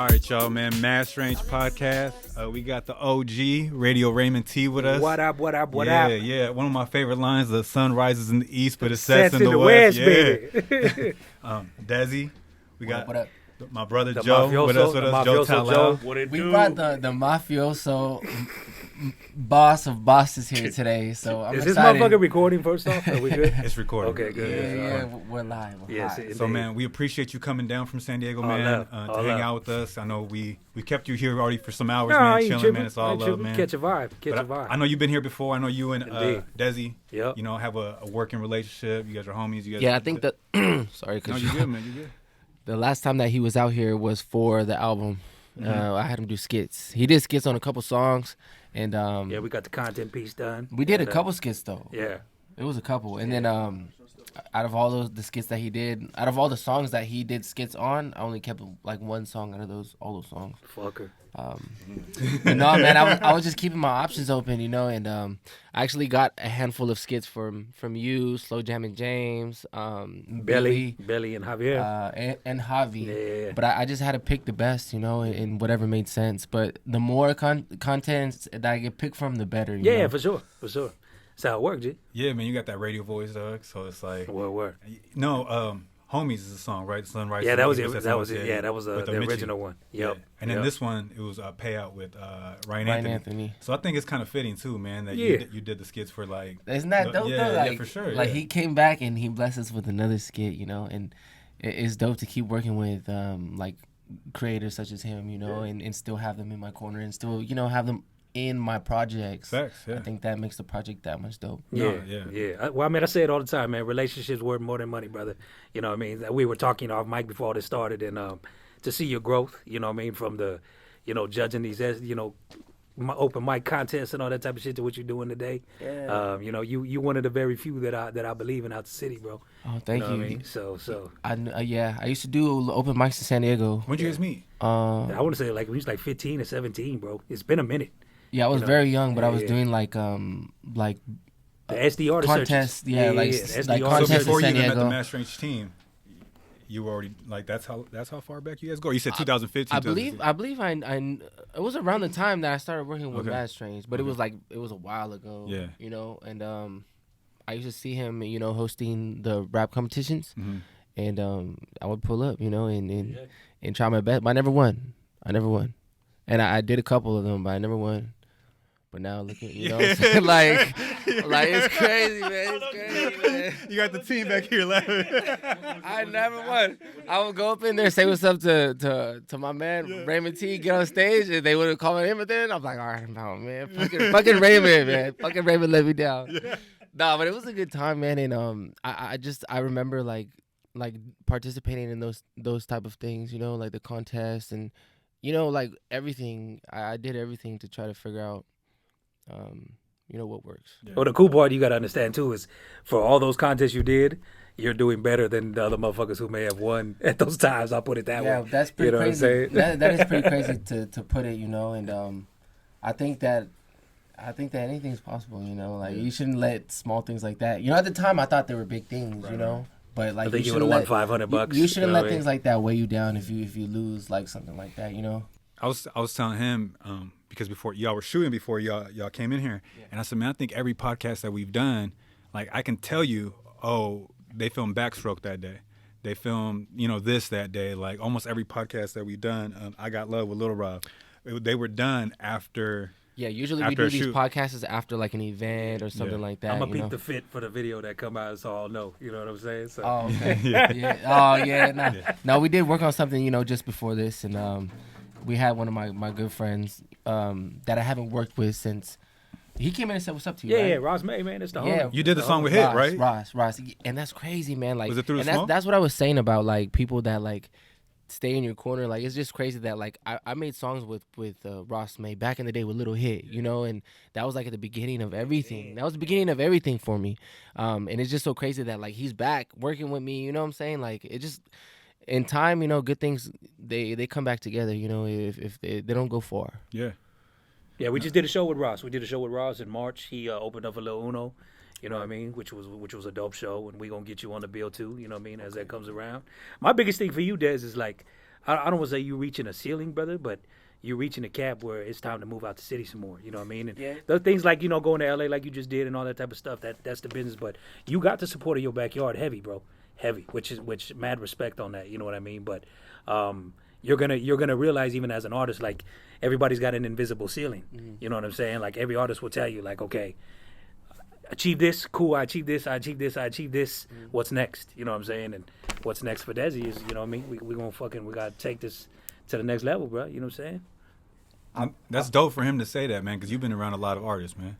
All right, y'all, man. MadStrange podcast. We got the OG RadioRaymondT with us. What up? What up? Yeah. One of my favorite lines: "The sun rises in the east, but it sets in the west." Baby. Dezzy. We got what up? My brother The Joe mafioso, with us. the Joe mafioso Taulau. Joe. What it We do? brought the mafioso boss of bosses here today, so I'm Is this excited. motherfucker recording first off? Are we good? It's recording. Okay, good. Yeah, we're live. We're Yes, hot. it- So, man, we appreciate you coming down from San Diego, man, love. to All hang love. out with us. I know we kept you here already for some hours, No, I man, ain't chilling, tripping. man. It's I all ain't love, tripping. man. Catch a vibe. Catch a But vibe. I know you've been here before. I know you and Indeed. Dezzy, Yep. you know, have a working relationship. You guys are homies. You guys Yeah, I think that. Sorry, No, because you good, man. You good. the last time that he was out here was for the album. I had him do skits. He did skits on a couple songs, and Yeah, we got the content piece done. we did a And, couple skits though. Yeah. It was a couple, and then out of all the skits that he did, out of all the songs that he did skits on, I only kept like one song out of all those songs. Fucker. But no, man, I was just keeping my options open, you know, and I actually got a handful of skits from you, Slow Jam and James, Belly and Javier. and Javi. Yeah. But I just had to pick the best, you know, and whatever made sense. But the more content that I get picked from, the better. You Yeah, know? for sure. That's how it works, G. Yeah, man, you got that radio voice, Doug. So it's like, Word. no, Homies is a song, right? Sunrise. Yeah, that was it. That's That how was it's- it. Yeah, that was with the Mitchie. original one. Yep. Yeah. And then Yep. this one, it was a payout with Ryan Ryan Anthony. Anthony. So I think it's kind of fitting too, man, that Yeah. you did the skits for like. Isn't that dope yeah, though? yeah, Like, for sure. Like yeah. he came back and he blessed us with another skit, you know, and it's dope to keep working with like creators such as him, you know, and still have them in my corner and still, you know, have them in my projects. Facts, yeah. I think that makes the project that much dope. Yeah, No, yeah. yeah. Well, I mean, I say it all the time, man. Relationships worth more than money, brother. You know what I mean? We were talking off mic before all this started, and to see your growth, you know what I mean, from the, you know, judging these, you know, open mic contests and all that type of shit to what you're doing today. Yeah. You know, you one of the very few that I believe in out the city, bro. Oh, thank you. Know you. what I mean? So I used to do open mics in San Diego. When'd you guys meet? I want to say like we was like 15 or 17, bro. It's been a minute. Yeah, I was know, very young, but I was yeah. doing like The SDR contest, searches. yeah, like the like SDR contest So in before you San even met the Diego. MadStrange team, you were already like that's how far back you guys go. You said 2015. I believe I it was around the time that I started working with Okay. MadStrange, but it was a while ago. Yeah. You know, and I used to see him, you know, hosting the rap competitions, and I would pull up, you know, and try my best, but I never won. And I did a couple of them, but I never won. But now look at, you know, what I'm saying? like it's crazy, man. It's crazy, man. You got the team back here laughing. I never won. I would go up in there, say what's up to my man Raymond T, get on stage, and they would have called him. But then I'm like, all right, no, man, fucking Raymond, man, fucking Raymond let me down. Nah, but it was a good time, man, and I remember like participating in those type of things, you know, like the contests and, you know, like everything. I did everything to try to figure out, you know, what works. Yeah. Well, the cool part you got to understand too is for all those contests you did, you're doing better than the other motherfuckers who may have won at those times. I'll put it that Yeah, way. that's pretty You know what I'm crazy. saying? That is pretty crazy to put it, you know. And I think that anything's possible, you know. Like you shouldn't let small things like that. You know, at the time I thought they were big things, you know. But like I think you shouldn't would have won let- $500. You shouldn't know let what I mean? things like that weigh you down if you lose like something like that, you know. I was telling him because before y'all were shooting before y'all came in here, and I said, man, I think every podcast that we've done, like I can tell you, oh, they filmed Backstroke that day, they filmed this that day, like almost every podcast that we've done. I Got Love with Little Rob, they were done after. Yeah, usually we After do a these shoot. podcasts after like an event or something like that. I'm gonna you peep know? the fit for the video that come out, so I'll know. You know what I'm saying? So Oh, okay. Yeah. Oh, yeah. No. No, we did work on something, just before this, and we had one of my good friends that I haven't worked with since he came in and said, "What's up to you?" yeah, right? yeah, Ross May, man, it's the Yeah. homie. You did the The song homie. with Hit, right? Ross, and that's crazy, man. Like, Was it Through the and Smoke? that's what I was saying about like people that like stay in your corner. Like, it's just crazy that like I made songs with Ross May back in the day with Little Hit, and that was like at the beginning of everything. That was the beginning of everything for me, and it's just so crazy that like he's back working with me. You know what I'm saying? Like, it just in time, good things they come back together. If they don't go far. Yeah. Yeah, we just did a show with Ross. We did a show with Ross in March. He opened up a little Uno, you know what I mean, which was a dope show, and we gonna get you on the bill too, you know what I mean, as that comes around. My biggest thing for you, Dez, is like, I don't want to say you reaching a ceiling, brother, but you're reaching a cap where it's time to move out the city some more. You know what I mean? And those things like, going to LA like you just did and all that type of stuff, that's the business. But you got the support of your backyard heavy, bro. Heavy, which mad respect on that, you know what I mean? But you're gonna realize, even as an artist, like, everybody's got an invisible ceiling. Mm-hmm. You know what I'm saying? Like, every artist will tell you, like, okay, achieve this, cool, I achieve this. Mm-hmm. What's next? You know what I'm saying? And what's next for Dezzy is, you know what I mean? We gotta take this to the next level, bro. You know what I'm saying? That's dope for him to say that, man, because you've been around a lot of artists, man.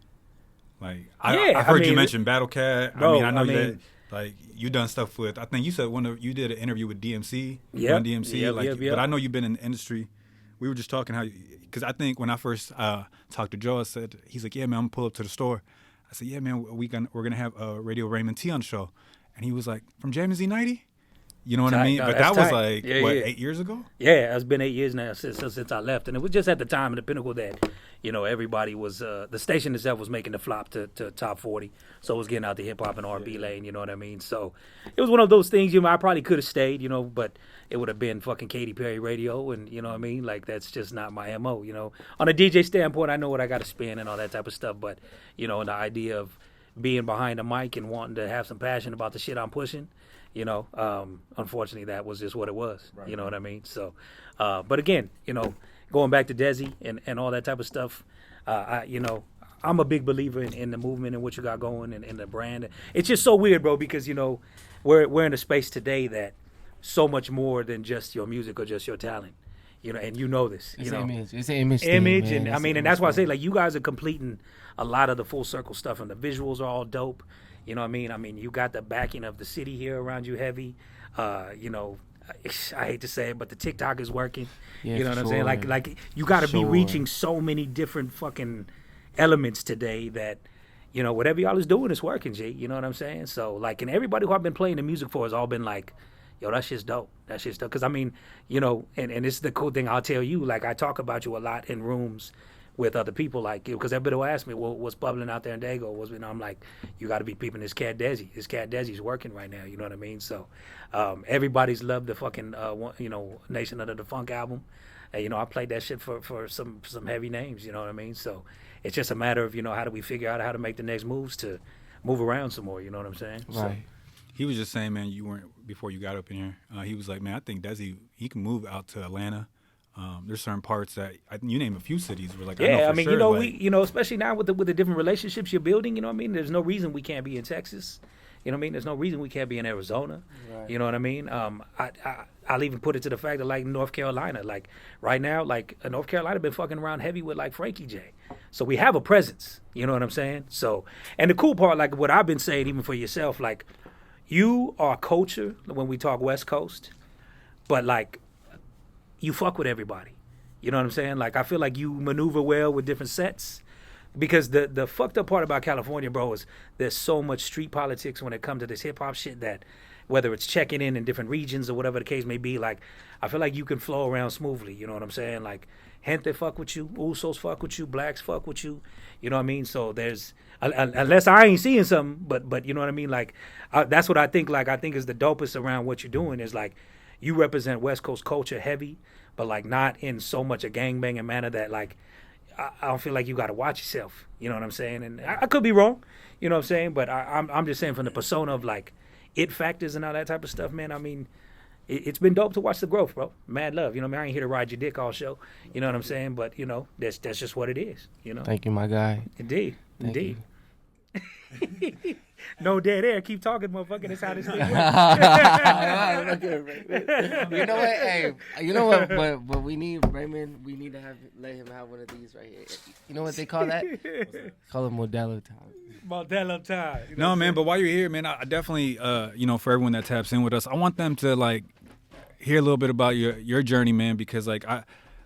Like, I heard you mention Battle Cat. Bro, I know that, like, you done stuff with, I think you said you did an interview with DMC. Yeah. DMC. But I know you've been in the industry. We were just talking because I think when I first talked to Joe, he's like, yeah, man, I'm going to pull up to the store. I said, yeah, man, we're gonna have Radio Raymond T on the show. And he was like, from Jamming Z90? You know what I mean? No, but that was like, 8 years ago? Yeah, it's been 8 years now since I left. And it was just at the time of the pinnacle that, everybody was, the station itself was making the flop to top 40. So it was getting out the hip-hop and R&B lane, you know what I mean? So it was one of those things, I probably could have stayed, but it would have been fucking Katy Perry radio, and you know what I mean? Like, that's just not my MO, On a DJ standpoint, I know what I got to spin and all that type of stuff, but, the idea of being behind a mic and wanting to have some passion about the shit I'm pushing, unfortunately, that was just what it was. Right. You know what I mean? So, but again, going back to Dezzy and all that type of stuff, I'm a big believer in the movement and what you got going and the brand. It's just so weird, bro, because, we're in a space today that so much more than just your music or just your talent. And this. It's image. It's image. Image, thing, and I mean, and that's why I say, like, you guys are completing a lot of the full circle stuff, and the visuals are all dope. You know what I mean? I mean, you got the backing of the city here around you heavy. I hate to say it, but the TikTok is working. Yeah, you know what I'm saying? Like you got to be reaching so many different fucking elements today that, whatever y'all is doing is working, G. You know what I'm saying? So, like, and everybody who I've been playing the music for has all been like, yo, that shit's dope. That shit's dope. Because, I mean, and this is the cool thing I'll tell you. Like, I talk about you a lot in rooms with other people, like, because everybody will ask me, well, what's bubbling out there in Dago? I'm like, you got to be peeping this cat Dezzy. This cat Dezzy's working right now. You know what I mean? So, everybody's loved the fucking, Nation Under the Funk album. I played that shit for some heavy names. You know what I mean? So, it's just a matter of, how do we figure out how to make the next moves to move around some more. You know what I'm saying? Right. So, he was just saying, man, you weren't, before you got up in here, he was like, man, I think Dezzy, he can move out to Atlanta. There's certain parts that you name a few cities where, like, I mean, sure, we, especially now with the different relationships you're building, you know what I mean? There's no reason we can't be in Texas. You know what I mean? There's no reason we can't be in Arizona. Right. You know what I mean? I'll even put it to the fact that, like, North Carolina, like, right now, like, North Carolina been fucking around heavy with, like, Frankie J. So we have a presence. You know what I'm saying? So, and the cool part, like, what I've been saying, even for yourself, like, you are culture when we talk West Coast, but, like, you fuck with everybody. You know what I'm saying? Like, I feel like you maneuver well with different sets, because the fucked up part about California, bro, is there's so much street politics when it comes to this hip hop shit that, whether it's checking in different regions or whatever the case may be, like, I feel like you can flow around smoothly. You know what I'm saying? Like, Gente fuck with you, Usos fuck with you, Blacks fuck with you. You know what I mean? So there's, unless I ain't seeing something, but you know what I mean? Like, that's what I think. Like, I think is the dopest around what you're doing is, like, you represent West Coast culture heavy, but, like, not in so much a gangbanging manner that, like, I don't feel like you got to watch yourself. You know what I'm saying? And I could be wrong. You know what I'm saying? But I'm just saying, from the persona of, like, it factors and all that type of stuff, man. I mean, it's been dope to watch the growth, bro. Mad love. You know what I mean? I ain't here to ride your dick all show. You know what I'm saying? But, that's just what it is. You know? Thank you, my guy. Indeed. Indeed. No dead air. Keep talking, motherfucker. That's how this thing works. You know what? Hey, you know what? But we need Raymond. We need to let him have one of these right here. You know what they call that? Call it Modelo time. Modelo time. No, man. But while you're here, man, I definitely, for everyone that taps in with us, I want them to, like, hear a little bit about your journey, man, because, like,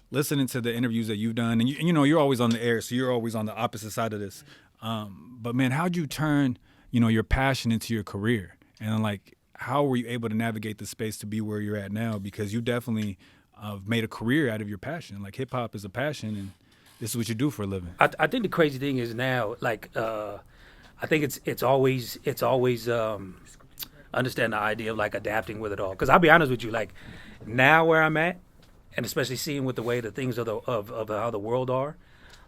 listening to the interviews that you've done, and you're always on the air, so you're always on the opposite side of this. But, man, how'd you turn, your passion into your career? And, like, how were you able to navigate the space to be where you're at now? Because you definitely made a career out of your passion. Like, hip-hop is a passion, and this is what you do for a living. I think the crazy thing is now, like, I think it's always understand the idea of, like, adapting with it all. Because I'll be honest with you, like, now where I'm at, and especially seeing with the way the things of how the world are,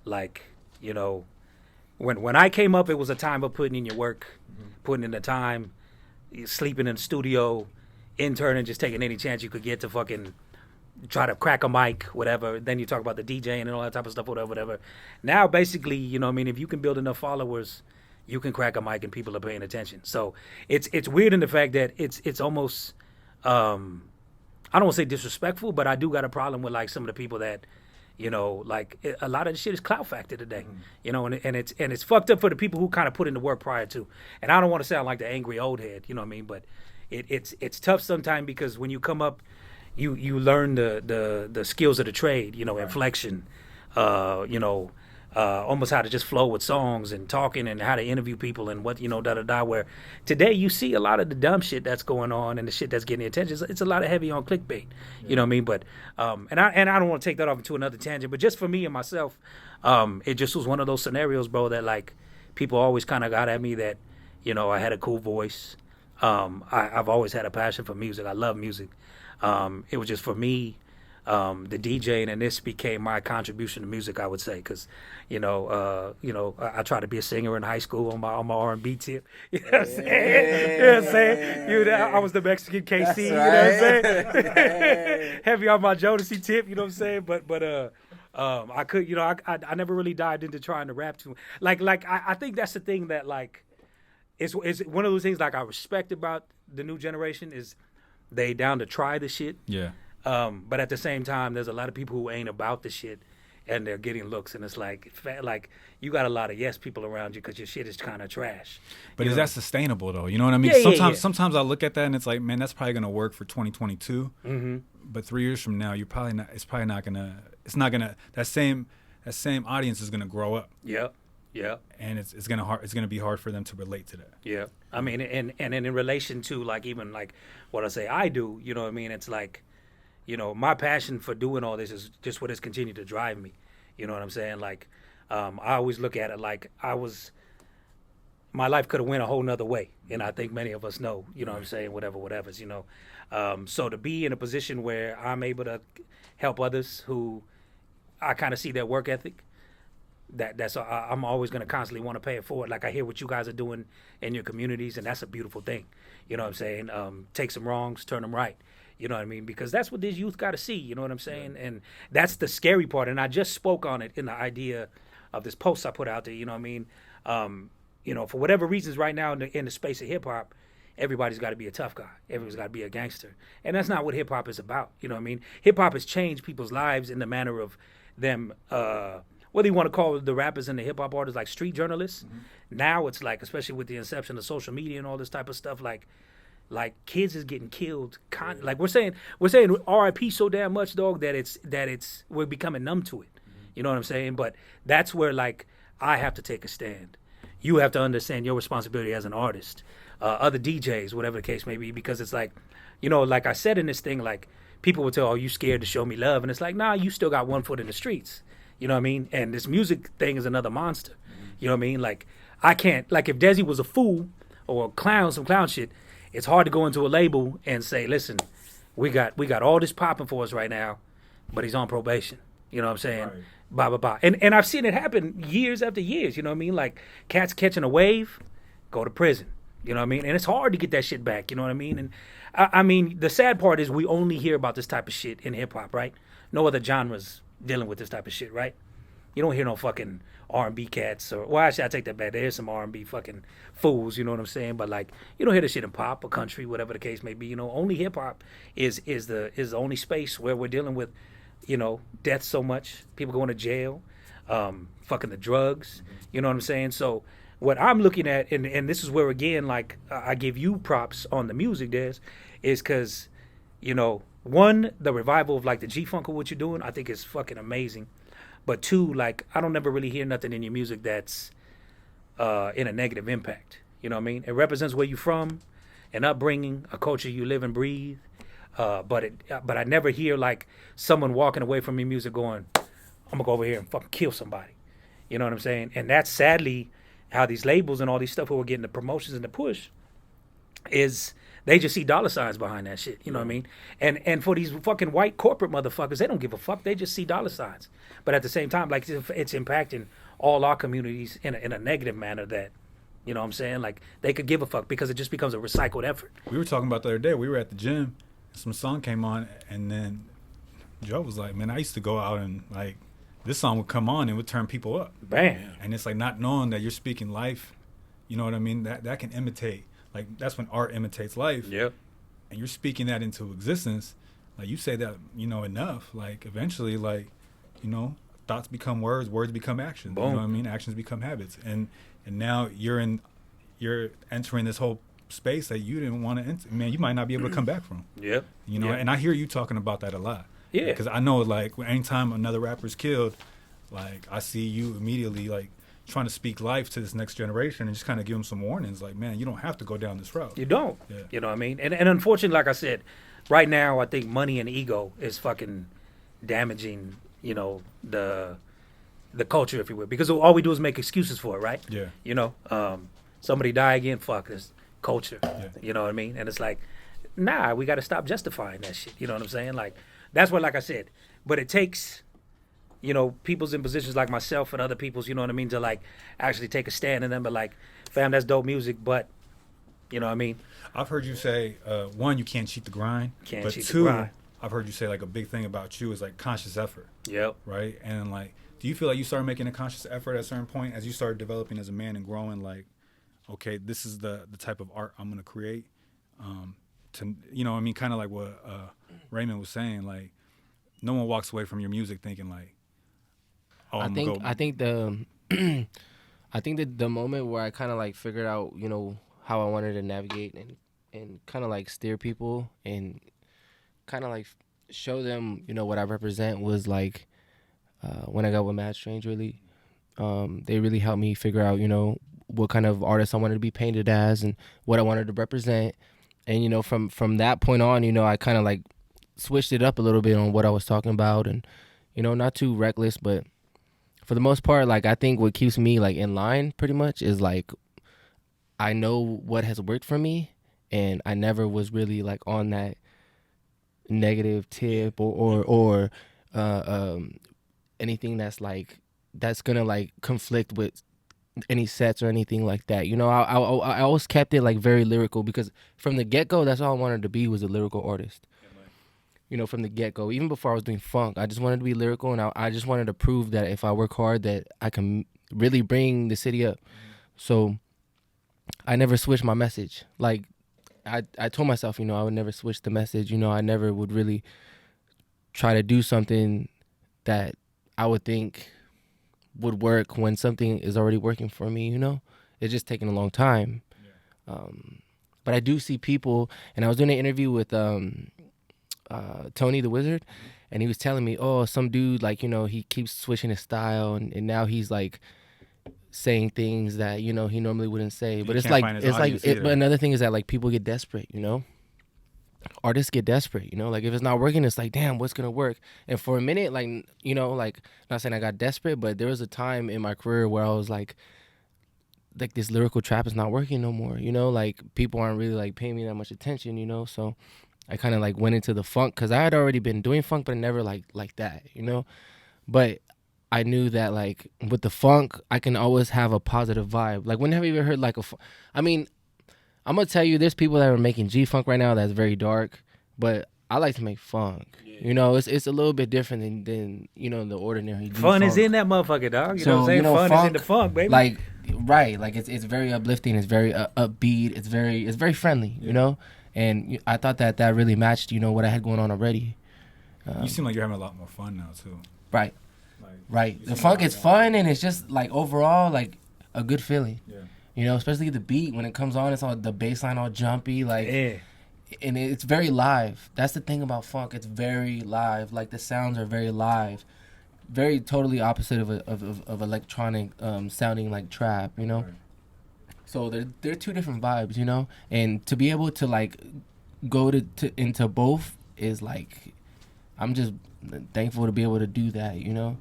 like, you know, when I came up, it was a time of putting in your work, putting in the time, sleeping in the studio, interning, just taking any chance you could get to fucking try to crack a mic, whatever. Then you talk about the DJing and all that type of stuff, whatever. Now, basically, you know what I mean, if you can build enough followers, you can crack a mic and people are paying attention. So it's weird in the fact that it's almost, I don't want to say disrespectful, but I do got a problem with like some of the people that, you know, like a lot of the shit is clout factor today, you know, and it's fucked up for the people who kind of put in the work prior to. And I don't want to sound like the angry old head, you know what I mean? But it's tough sometimes because when you come up, you learn the skills of the trade, you know, inflection, you know, almost how to just flow with songs and talking and how to interview people and what, you know, where today you see a lot of the dumb shit that's going on and the shit that's getting attention. It's a lot of heavy on clickbait, you know what I mean? But, and I don't want to take that off into another tangent, but just for me and myself, it just was one of those scenarios, bro, that like people always kind of got at me that, you know, I had a cool voice. I've always had a passion for music. I love music. It was just for me, the DJing, and this became my contribution to music, I would say, because, you know, I tried to be a singer in high school on my R&B tip. You know what I'm saying? You know what I'm saying? You know, I was the Mexican KC. You know what I'm saying? Heavy on my Jodeci tip. You know what I'm saying? But I could, you know, I never really dived into trying to rap too. Like I think that's the thing that like is one of those things like I respect about the new generation is they down to try the shit. Yeah. But at the same time, there's a lot of people who ain't about the shit, and they're getting looks, and it's like you got a lot of yes people around you because your shit is kind of trash. But is that sustainable though? You know what I mean? Yeah, sometimes I look at that and it's like, man, that's probably gonna work for 2022. Mm-hmm. But 3 years from now, you're probably not. It's probably not gonna. It's not gonna. That same audience is gonna grow up. Yeah. Yeah. And it's gonna be hard for them to relate to that. Yeah. I mean, and in relation to like even like what I say I do, you know what I mean? It's like, you know, my passion for doing all this is just what has continued to drive me. You know what I'm saying? Like, I always look at it like my life could have went a whole nother way. And I think many of us know, you know what I'm saying? Whatever's, you know. So to be in a position where I'm able to help others who I kind of see their work ethic, I'm always going to constantly want to pay it forward. Like I hear what you guys are doing in your communities, and that's a beautiful thing. You know what I'm saying? Take some wrongs, turn them right. You know what I mean? Because that's what this youth got to see. You know what I'm saying? Yeah. And that's the scary part. And I just spoke on it in the idea of this post I put out there. You know what I mean? You know, for whatever reasons right now in the space of hip hop, everybody's got to be a tough guy. Everybody's got to be a gangster. And that's not what hip hop is about. You know what I mean? Hip hop has changed people's lives in the manner of them, whether you want to call the rappers and the hip hop artists like street journalists. Mm-hmm. Now it's like, especially with the inception of social media and all this type of stuff, like kids is getting killed. Like we're saying RIP so damn much, dog, that we're becoming numb to it. Mm-hmm. You know what I'm saying? But that's where like I have to take a stand. You have to understand your responsibility as an artist. Other DJs, whatever the case may be, because it's like, you know, like I said in this thing, like people would tell, "Oh, you scared to show me love," and it's like, nah, you still got one foot in the streets. You know what I mean? And this music thing is another monster. Mm-hmm. You know what I mean? Like I can't, like if Dezzy was a fool or a clown, some clown shit, it's hard to go into a label and say, listen, we got all this popping for us right now, but he's on probation. You know what I'm saying? Right. Blah, blah, blah. And I've seen it happen years after years. You know what I mean? Like cats catching a wave, go to prison. You know what I mean? And it's hard to get that shit back. You know what I mean? And I mean, the sad part is we only hear about this type of shit in hip hop, right? No other genres dealing with this type of shit, right? You don't hear no fucking R&B cats well, actually, I take that back. There's some R&B fucking fools, you know what I'm saying? But like, you don't hear the shit in pop or country, whatever the case may be. You know, only hip hop is the only space where we're dealing with, you know, death so much, people going to jail, fucking the drugs. You know what I'm saying? So what I'm looking at, and this is where again, like I give you props on the music, Des, is because, you know, one, the revival of like the G-Funk of what you're doing, I think is fucking amazing. But two, like I don't ever really hear nothing in your music that's in a negative impact. You know what I mean? It represents where you're from, an upbringing, a culture you live and breathe. But I never hear like someone walking away from your music going, I'm gonna go over here and fucking kill somebody. You know what I'm saying? And that's sadly how these labels and all these stuff who are getting the promotions and the push is they just see dollar signs behind that shit. You know what I mean? And for these fucking white corporate motherfuckers, they don't give a fuck. They just see dollar signs. But at the same time, like it's impacting all our communities in a negative manner that, you know what I'm saying? Like they could give a fuck because it just becomes a recycled effort. We were talking about the other day. We were at the gym. Some song came on, and then Joe was like, man, I used to go out and like this song would come on and would turn people up. Bam. And it's like not knowing that you're speaking life. You know what I mean? That can imitate. Like that's when art imitates life. Yep. And you're speaking that into existence. Like you say that, you know, enough. Like eventually, like, you know, thoughts become words, words become actions. Boom. You know what I mean? Actions become habits. And now you're entering this whole space that you didn't want to enter. Man, you might not be able to come back from. Yep. You know, and I hear you talking about that a lot. Yeah. Because I know, like, anytime another rapper's killed, like, I see you immediately, like, trying to speak life to this next generation and just kind of give them some warnings. Like, man, you don't have to go down this road. You don't. Yeah. You know what I mean? And unfortunately, like I said, right now I think money and ego is fucking damaging, you know, the culture, if you will. Because all we do is make excuses for it, right? Yeah. You know, somebody die again, fuck this culture. Yeah. You know what I mean? And it's like, nah, we got to stop justifying that shit. You know what I'm saying? Like, that's what, like I said, but it takes, you know, people's in positions like myself and other people's, you know what I mean, to like actually take a stand in them, but like, fam, that's dope music, but, you know what I mean? I've heard you say, one, you can't cheat the grind. Can't but cheat the two, grind. I've heard you say, like, a big thing about you is, like, conscious effort. Yep. Right? And, like, do you feel like you started making a conscious effort at a certain point as you started developing as a man and growing, like, okay, this is the type of art I'm going to create? To, you know, I mean, kind of like what Raymond was saying, like, no one walks away from your music thinking, like, oh, I think that the moment where I kind of like figured out, you know, how I wanted to navigate and kind of like steer people and kind of like show them, you know, what I represent was like when I got with MadStrange. Really, they really helped me figure out, you know, what kind of artist I wanted to be painted as and what I wanted to represent. And, you know, from that point on, you know, I kind of like switched it up a little bit on what I was talking about and, you know, not too reckless, but for the most part, like, I think what keeps me like in line pretty much is like, I know what has worked for me and I never was really like on that negative tip or anything that's gonna like conflict with any sets or anything like that. You know, I always kept it like very lyrical because from the get-go, that's all I wanted to be was a lyrical artist. You know, from the get-go, even before I was doing funk, I just wanted to be lyrical, and I just wanted to prove that if I work hard that I can really bring the city up. So I never switched my message. Like, I told myself, you know, I would never switch the message. You know, I never would really try to do something that I would think would work when something is already working for me, you know? It's just taking a long time. Yeah. But I do see people, and I was doing an interview with Tony the Wizard, and he was telling me, oh, some dude, like, you know, he keeps switching his style, and now he's like saying things that, you know, he normally wouldn't say. But it's like but another thing is that like people get desperate, you know? Artists get desperate, you know? Like if it's not working, it's like, damn, what's gonna work? And for a minute, like, you know, like, not saying I got desperate, but there was a time in my career where I was like this lyrical trap is not working no more, you know? Like people aren't really like paying me that much attention, you know? So I kind of like went into the funk because I had already been doing funk, but never like that, you know? But I knew that like with the funk, I can always have a positive vibe. Like when have you ever heard like I mean, I'm going to tell you, there's people that are making G-funk right now that's very dark, but I like to make funk. Yeah. You know, it's a little bit different than you know, the ordinary G-funk. Fun is in that motherfucker, dog. You know what I'm saying? You know, fun is in the funk, baby. Like, right. Like, it's very uplifting. It's very upbeat. It's very friendly, you know? And I thought that really matched, you know, what I had going on already. You seem like you're having a lot more fun now, too. Right. Right. The funk is fun, and it's just, like, overall, like, a good feeling. Yeah. You know, especially the beat. When it comes on, it's all the bass line all jumpy, like, yeah. And it's very live. That's the thing about funk. It's very live. Like, the sounds are very live. Very totally opposite of electronic sounding, like, trap, you know? Right. So they're two different vibes, you know? And to be able to, like, go into both is, like, I'm just thankful to be able to do that, you know?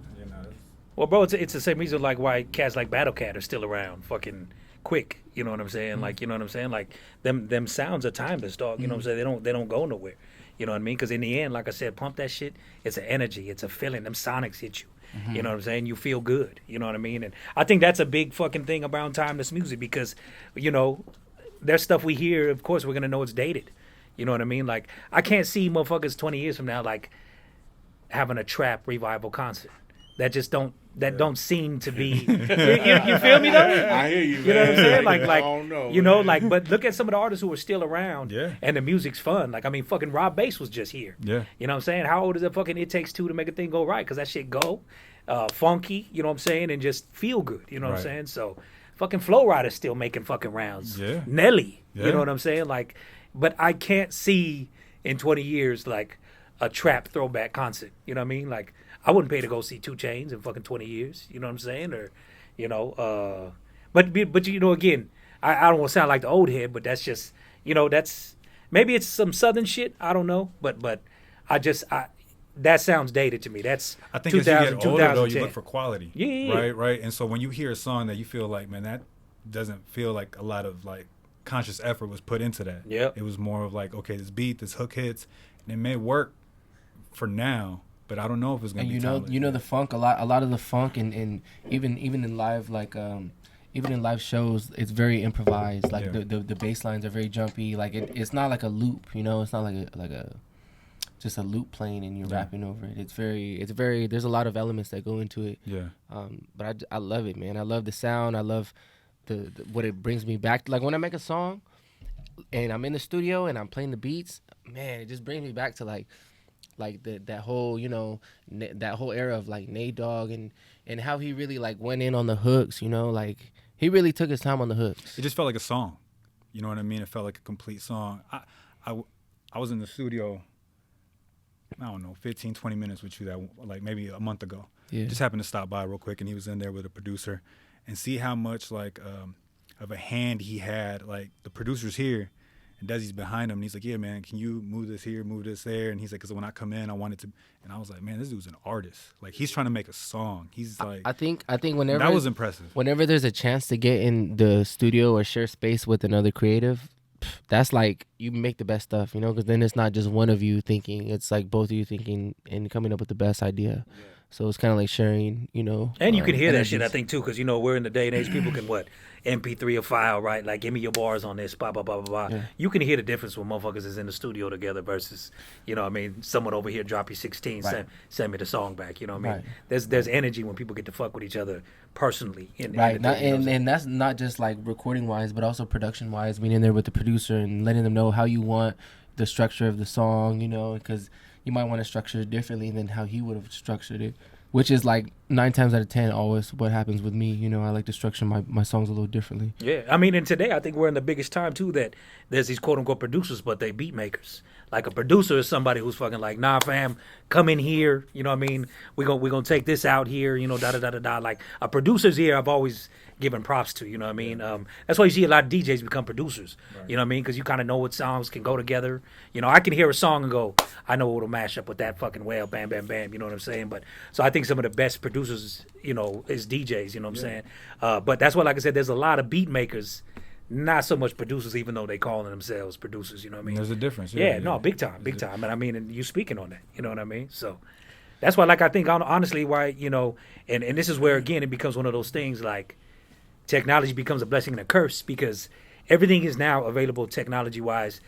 Well, bro, it's the same reason like why cats like Battle Cat are still around. Fucking quick. You know what I'm saying? Like, you know what I'm saying? Like them sounds are timeless, dog. You know what I'm saying? They don't go nowhere. You know what I mean? Because in the end, like I said, pump that shit. It's an energy. It's a feeling. Them sonics hit you. You know what I'm saying? You feel good. You know what I mean? And I think that's a big fucking thing around timeless music because, you know, there's stuff we hear. Of course, we're gonna know it's dated. You know what I mean? Like I can't see motherfuckers 20 years from now like having a trap revival concert. That just don't seem to be. You feel me though? I hear you. You know what I'm saying? Like I don't know, you know, like. But look at some of the artists who are still around. Yeah. And the music's fun. Like I mean, fucking Rob Bass was just here. Yeah. You know what I'm saying? How old is it? Fucking It Takes Two to make a thing go right? Because that shit go funky. You know what I'm saying? And just feel good. You know what I'm saying? So fucking Flow Rider's still making fucking rounds. Yeah. Nelly. Yeah. You know what I'm saying? Like, but I can't see in 20 years like a trap throwback concert. You know what I mean? Like. I wouldn't pay to go see 2 Chainz in fucking 20 years. You know what I'm saying? Or, you know, but you know, again, I don't want to sound like the old head, but that's just, you know, that's maybe it's some Southern shit. I don't know, but that sounds dated to me. That's I think as you get older, though, you look for quality. Yeah. Right. And so when you hear a song that you feel like, man, that doesn't feel like a lot of like conscious effort was put into that. Yeah. It was more of like, okay, this beat, this hook hits, and it may work for now. But I don't know if it's gonna be timeless. You know the funk a lot of the funk and even in live like even in live shows it's very improvised. Like the bass lines are very jumpy. Like it's not like a loop, you know. It's not like a just a loop playing and you're rapping over it. It's very there's a lot of elements that go into it. Yeah. But I love it, man. I love the sound. I love the what it brings me back. Like when I make a song and I'm in the studio and I'm playing the beats, man, it just brings me back to like that whole, you know, that whole era of like Nate Dogg and how he really like went in on the hooks, you know, like he really took his time on the hooks. It just felt like a song. You know what I mean? It felt like a complete song. I was in the studio, I don't know, 15, 20 minutes with you that like maybe a month ago. Yeah. Just happened to stop by real quick and he was in there with a producer and see how much like of a hand he had. Like the producer's here. And Dezzy's behind him, and he's like, yeah, man, can you move this here, move this there? And he's like, because when I come in, I wanted to. And I was like, man, this dude's an artist. Like, he's trying to make a song. He's like. I think whenever. That was impressive. Whenever there's a chance to get in the studio or share space with another creative, that's like, you make the best stuff, you know? Because then it's not just one of you thinking. It's like both of you thinking and coming up with the best idea. Yeah. So it's kind of like sharing, you know. And you can hear that shit, I think, too, because, you know, we're in the day and age, people can, MP3 a file, right? Like, give me your bars on this, blah, blah, blah, blah, blah. Yeah. You can hear the difference when motherfuckers is in the studio together versus, you know what I mean, someone over here drop you 16, send me the song back, you know what I mean? There's energy when people get to fuck with each other personally. And that's not just, like, recording-wise, but also production-wise, being in there with the producer and letting them know how you want the structure of the song, you know, because you might want to structure it differently than how he would have structured it, which is like 9 times out of 10 always what happens with me. You know, I like to structure my songs a little differently. Yeah, I mean, and today I think we're in the biggest time too that there's these quote unquote producers, but they beat makers. Like a producer is somebody who's fucking like, nah, fam, come in here. You know what I mean? We're gonna take this out here. You know, da da da da da. Like a producer's here. I've always given props to. You know what I mean? That's why you see a lot of DJs become producers. Right. You know what I mean? Because you kind of know what songs can go together. You know, I can hear a song and go, I know what'll mash up with that fucking well, bam, bam, bam. You know what I'm saying? But so I think some of the best producers, you know, is DJs. You know what I'm saying? But that's why, like I said, there's a lot of beat makers. Not so much producers, even though they calling themselves producers. You know what I mean? There's a difference. Yeah, no, big time. And I mean, and you speaking on that. You know what I mean? So that's why, like, I think honestly, why, you know, and this is where again it becomes one of those things like technology becomes a blessing and a curse because everything is now available technology wise.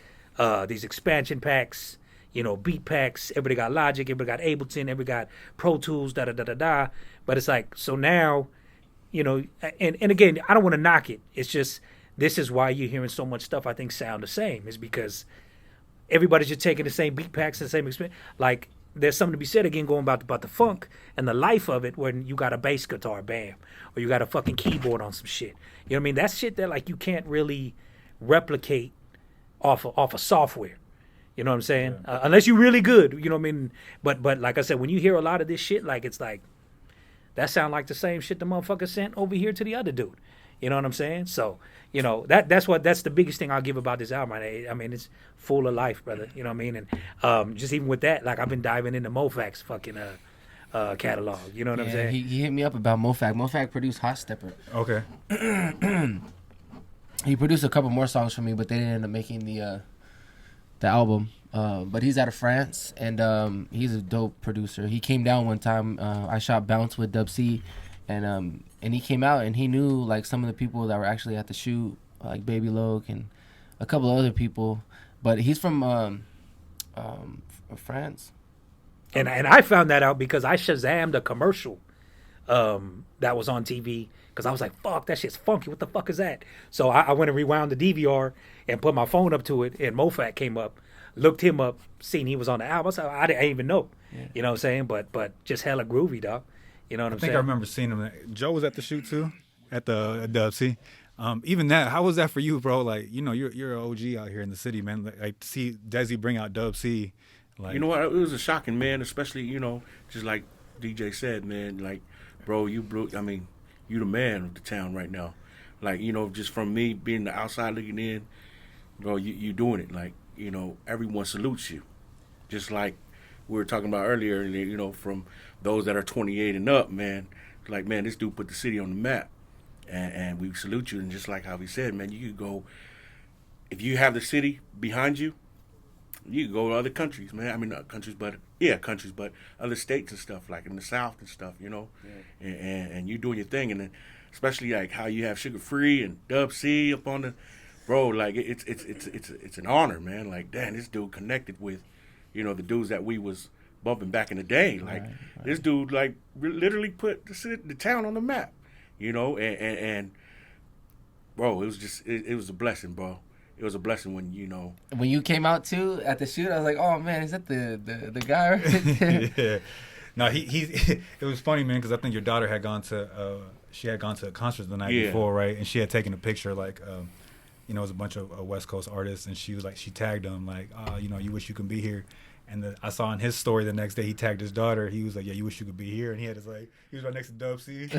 These expansion packs, you know, beat packs. Everybody got Logic. Everybody got Ableton. Everybody got Pro Tools. Da da da da da. But it's like so now, you know, and again, I don't want to knock it. It's just. This is why you're hearing so much stuff I think sound the same is because everybody's just taking the same beat packs, the same experience. Like there's something to be said again going about the funk and the life of it when you got a bass guitar, bam, or you got a fucking keyboard on some shit. You know what I mean? That's shit that like you can't really replicate off of software. You know what I'm saying? Yeah. Unless you're really good, you know what I mean? But like I said, when you hear a lot of this shit, like it's like that sound like the same shit the motherfucker sent over here to the other dude. You know what I'm saying? So, you know, that's the biggest thing I'll give about this album. I mean, it's full of life, brother. You know what I mean? And just even with that, like I've been diving into Mofac's fucking catalog. You know what I'm saying? He hit me up about Mofac. Mofac produced Hot Stepper. Okay. he produced a couple more songs for me, but they didn't end up making the album. But he's out of France, and he's a dope producer. He came down one time. I shot Bounce with Dezzy, and he came out and he knew like some of the people that were actually at the shoot, like Baby Loke and a couple of other people. But he's from France. And I found that out because I Shazammed a commercial that was on TV because I was like, fuck, that shit's funky. What the fuck is that? So I went and rewound the DVR and put my phone up to it, and Mofat came up, looked him up, seen he was on the album. So I didn't even know. Yeah. You know what I'm saying? But just hella groovy, dog. You know what I'm saying? I think I remember seeing him. Joe was at the shoot too, at the Dezzy. Even that, how was that for you, bro? Like, you know, you're an OG out here in the city, man. Like to see Dezzy bring out Dezzy. Like, you know what? It was a shocking, man. Especially, you know, just like DJ said, man. Like, bro, you the man of the town right now. Like, you know, just from me being the outside looking in, bro, you doing it. Like, you know, everyone salutes you. Just like we were talking about earlier, you know, from those that are 28 and up, man. Like, man, this dude put the city on the map. And we salute you. And just like how he said, man, you could go, if you have the city behind you, you could go to other countries, man. I mean, not countries, but other states and stuff, like in the South and stuff, you know. Yeah. And you doing your thing, and then especially like how you have Sugar Free and Dezzy up on the, bro. Like it's an honor, man. Like, damn, this dude connected with, you know, the dudes that we was bumping back in the day. Like this dude, like literally put the town on the map, you know. And bro, it was just it was a blessing, bro. It was a blessing when, you know. When you came out too at the shoot, I was like, oh man, is that the guy right there? Yeah. No, he it was funny, man, because I think your daughter had gone to a concert the night before, right? And she had taken a picture, like, you know, it was a bunch of West Coast artists, and she was like, she tagged them, like, you know, you wish you could be here. And I saw in his story the next day, he tagged his daughter. He was like, yeah, you wish you could be here. And he had his, like, he was right next to Dezzy.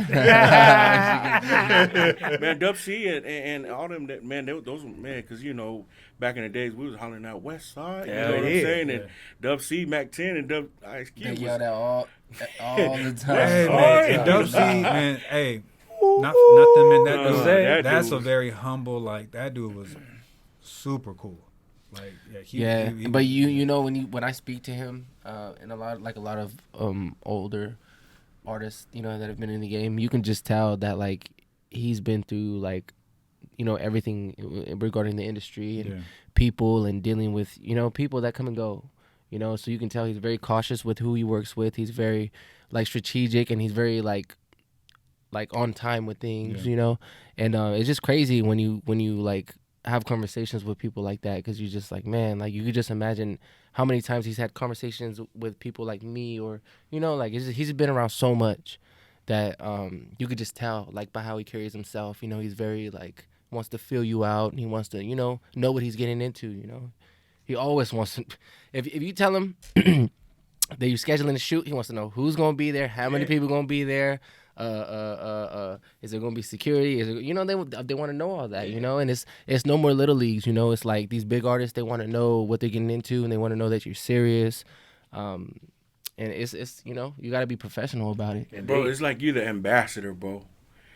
Man, Dezzy and all them, man, those were, man, because, you know, back in the days, we was hollering out West Side. You know what I'm saying? And Dezzy, Mac 10, and Ice Cube. They yell that all the time. Hey, man, and Dezzy, man, hey, nothing, man. That dude, that's a very humble, like, that dude was super cool. Like, he but you know, when I speak to him, and a lot of older artists, you know, that have been in the game, you can just tell that, like, he's been through, like, you know, everything regarding the industry and people, and dealing with, you know, people that come and go, you know. So you can tell he's very cautious with who he works with. He's very, like, strategic, and he's very like on time with things, you know. And it's just crazy when you like have conversations with people like that, because you're just like, man, like, you could just imagine how many times he's had conversations with people like me, or, you know, like, he's been around so much that you could just tell, like, by how he carries himself. You know, he's very, like, wants to feel you out, and he wants to, you know what he's getting into. You know, he always wants to. If you tell him that you're scheduling a shoot, he wants to know who's gonna be there, how many people gonna be there. Is there gonna be security? Is it, you know, they want to know all that, you know. And it's no more little leagues, you know. It's like these big artists, they want to know what they're getting into, and they want to know that you're serious. And it's you know, you got to be professional about it. And bro, it's like you're the ambassador, bro.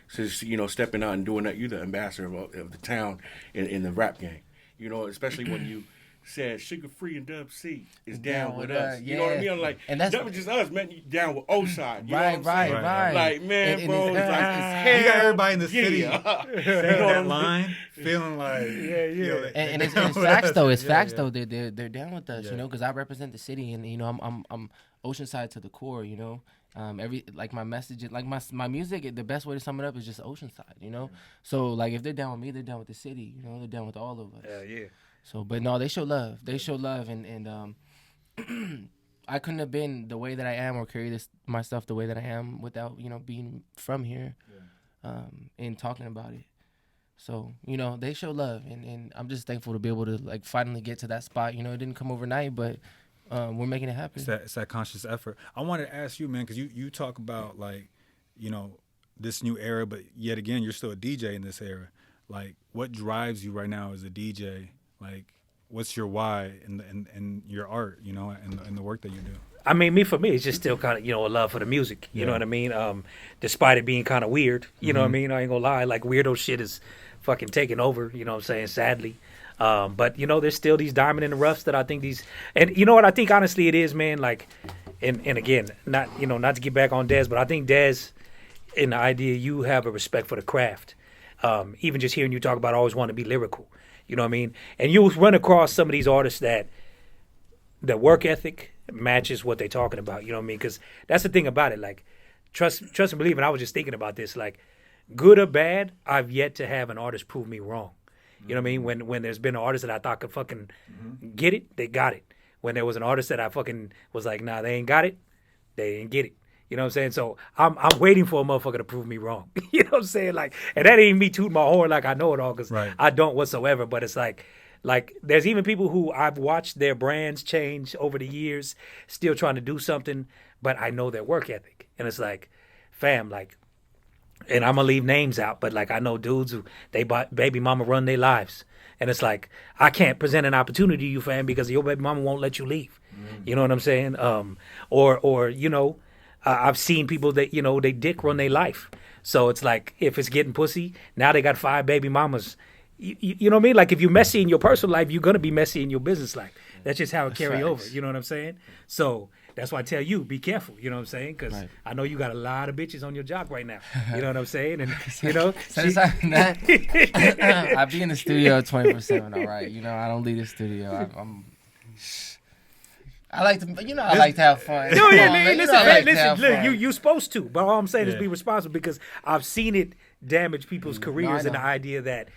Since, you know, stepping out and doing that, you're the ambassador of the town in the rap game. You know, especially when you said Sugar Free and Dezzy is down with us. You know what I mean? I'm like, and that was just us, man. You down with O-Side. You know what I'm saying? Right. Like, man, bro, it's like, you got everybody in the city saying that line, feeling like, and it's facts though. It's facts though. They're down with us, you know, because I represent the city, and, you know, I'm Oceanside to the core, you know. Like, my message, like my music, the best way to sum it up is just Oceanside, you know. So, like, if they're down with me, they're down with the city, you know. They're down with all of us. Yeah. So, but no, they show love. And I couldn't have been the way that I am, or carry myself the way that I am, without, you know, being from here, and talking about it. So, you know, they show love, and I'm just thankful to be able to, like, finally get to that spot. You know, it didn't come overnight, but we're making it happen. It's that conscious effort. I wanted to ask you, man, because you talk about, like, you know, this new era, but yet again, you're still a DJ in this era. Like, what drives you right now as a DJ? Like, what's your why in your art, you know, and the work that you do? I mean, for me, it's just still kind of, you know, a love for the music. You know what I mean? Despite it being kind of weird, you know what I mean? I ain't gonna lie, like, weirdo shit is fucking taken over, you know what I'm saying, sadly. But, you know, there's still these diamond in the roughs that I think these, and you know what I think honestly it is, man, like, and again, not to get back on Dez, but I think Dez, in the idea you have a respect for the craft. Even just hearing you talk about always want to be lyrical, you know what I mean? And you'll run across some of these artists that the work ethic matches what they're talking about, you know what I mean? Because that's the thing about it, like, trust and believe, and I was just thinking about this, like, good or bad, I've yet to have an artist prove me wrong. You know what I mean? When there's been an artist that I thought could fucking get it, they got it. When there was an artist that I fucking was like, nah, they ain't got it, they didn't get it. You know what I'm saying? So I'm waiting for a motherfucker to prove me wrong. You know what I'm saying? Like, and that ain't me tooting my horn like I know it all, because I don't whatsoever. But it's like there's even people who I've watched their brands change over the years, still trying to do something, but I know their work ethic. And it's like, fam, like, and I'm gonna leave names out, but like I know dudes who they bought baby mama run their lives, and it's like I can't present an opportunity to you, fam, because your baby mama won't let you leave. You know what I'm saying? Or you know, I've seen people that, you know, they dick run their life. So it's like, if it's getting pussy, now they got 5 baby mamas. You know what I mean? Like, if you're messy in your personal life, you're gonna be messy in your business life. That's just how it carry over. You know what I'm saying? So that's why I tell you, be careful. You know what I'm saying? Because I know you got a lot of bitches on your job right now. You know what I'm saying? And you know, I be in the studio 24/7. All right, you know, I don't leave the studio. I like to, you know, I like to have fun. No, yeah, listen, you're supposed to. But all I'm saying is be responsible, because I've seen it damage people's careers, and the idea that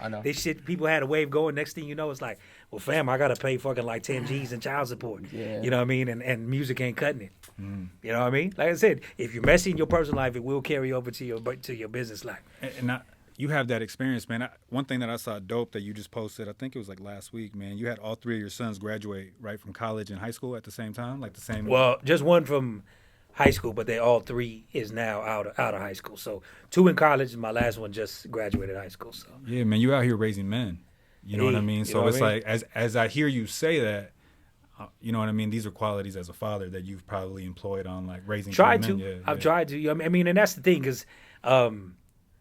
people had a wave going. Next thing you know, it's like, well, fam, I got to pay fucking like 10 G's in child support. Yeah. You know what I mean? And music ain't cutting it. You know what I mean? Like I said, if you're messy in your personal life, it will carry over to your business life. And you have that experience, man. One thing that I saw dope that you just posted, I think it was like last week, man. You had all 3 of your sons graduate right from college and high school at the same time, like the same. Well, just one from high school, but they all 3 is now out of high school. So 2 in college, and my last one just graduated high school. So yeah, man, you out here raising men. You know what I mean? So it's like, as I hear you say that, you know what I mean? These are qualities as a father that you've probably employed on, like, raising men. I've tried to. I mean, and that's the thing, because,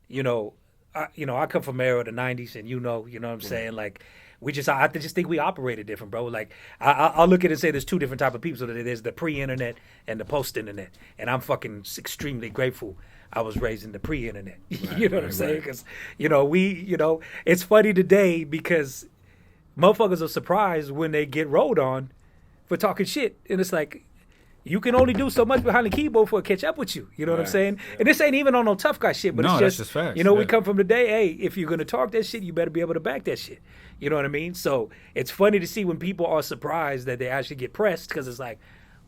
you know, I come from era of the 90s, and you know what I'm saying? Like, I just think we operated different, bro. Like, I'll look at it and say there's 2 different type of people. So there's the pre-internet and the post-internet. And I'm fucking extremely grateful I was raised in the pre-internet. You know what I'm saying? Because, you know, it's funny today because motherfuckers are surprised when they get rolled on for talking shit. And it's like, you can only do so much behind the keyboard before it catch up with you. You know what I'm saying? Yeah. And this ain't even on no tough guy shit, but it's just facts. You know, we come from the day, hey, if you're going to talk that shit, you better be able to back that shit. You know what I mean? So it's funny to see when people are surprised that they actually get pressed, because it's like,